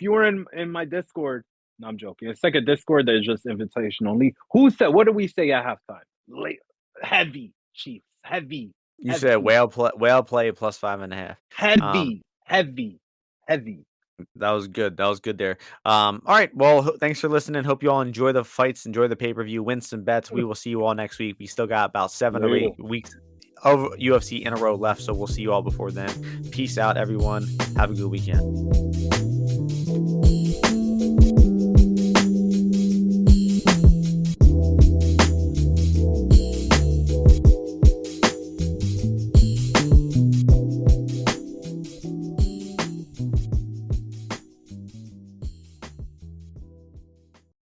you were in my Discord, no, I'm joking. It's like a Discord that's just invitation only. Who said what did we say at halftime? Heavy Chiefs. Heavy. you said Heavy. whale play plus 5.5. Heavy. Heavy. Heavy. That was good. That was good there. All right. Well, thanks for listening. Hope you all enjoy the fights, enjoy the pay-per-view, win some bets. We will see you all next week. We still got about 7 There or you 8 go. weeks of UFC in a row left, so we'll see you all before then. Peace out, everyone. Have a good weekend.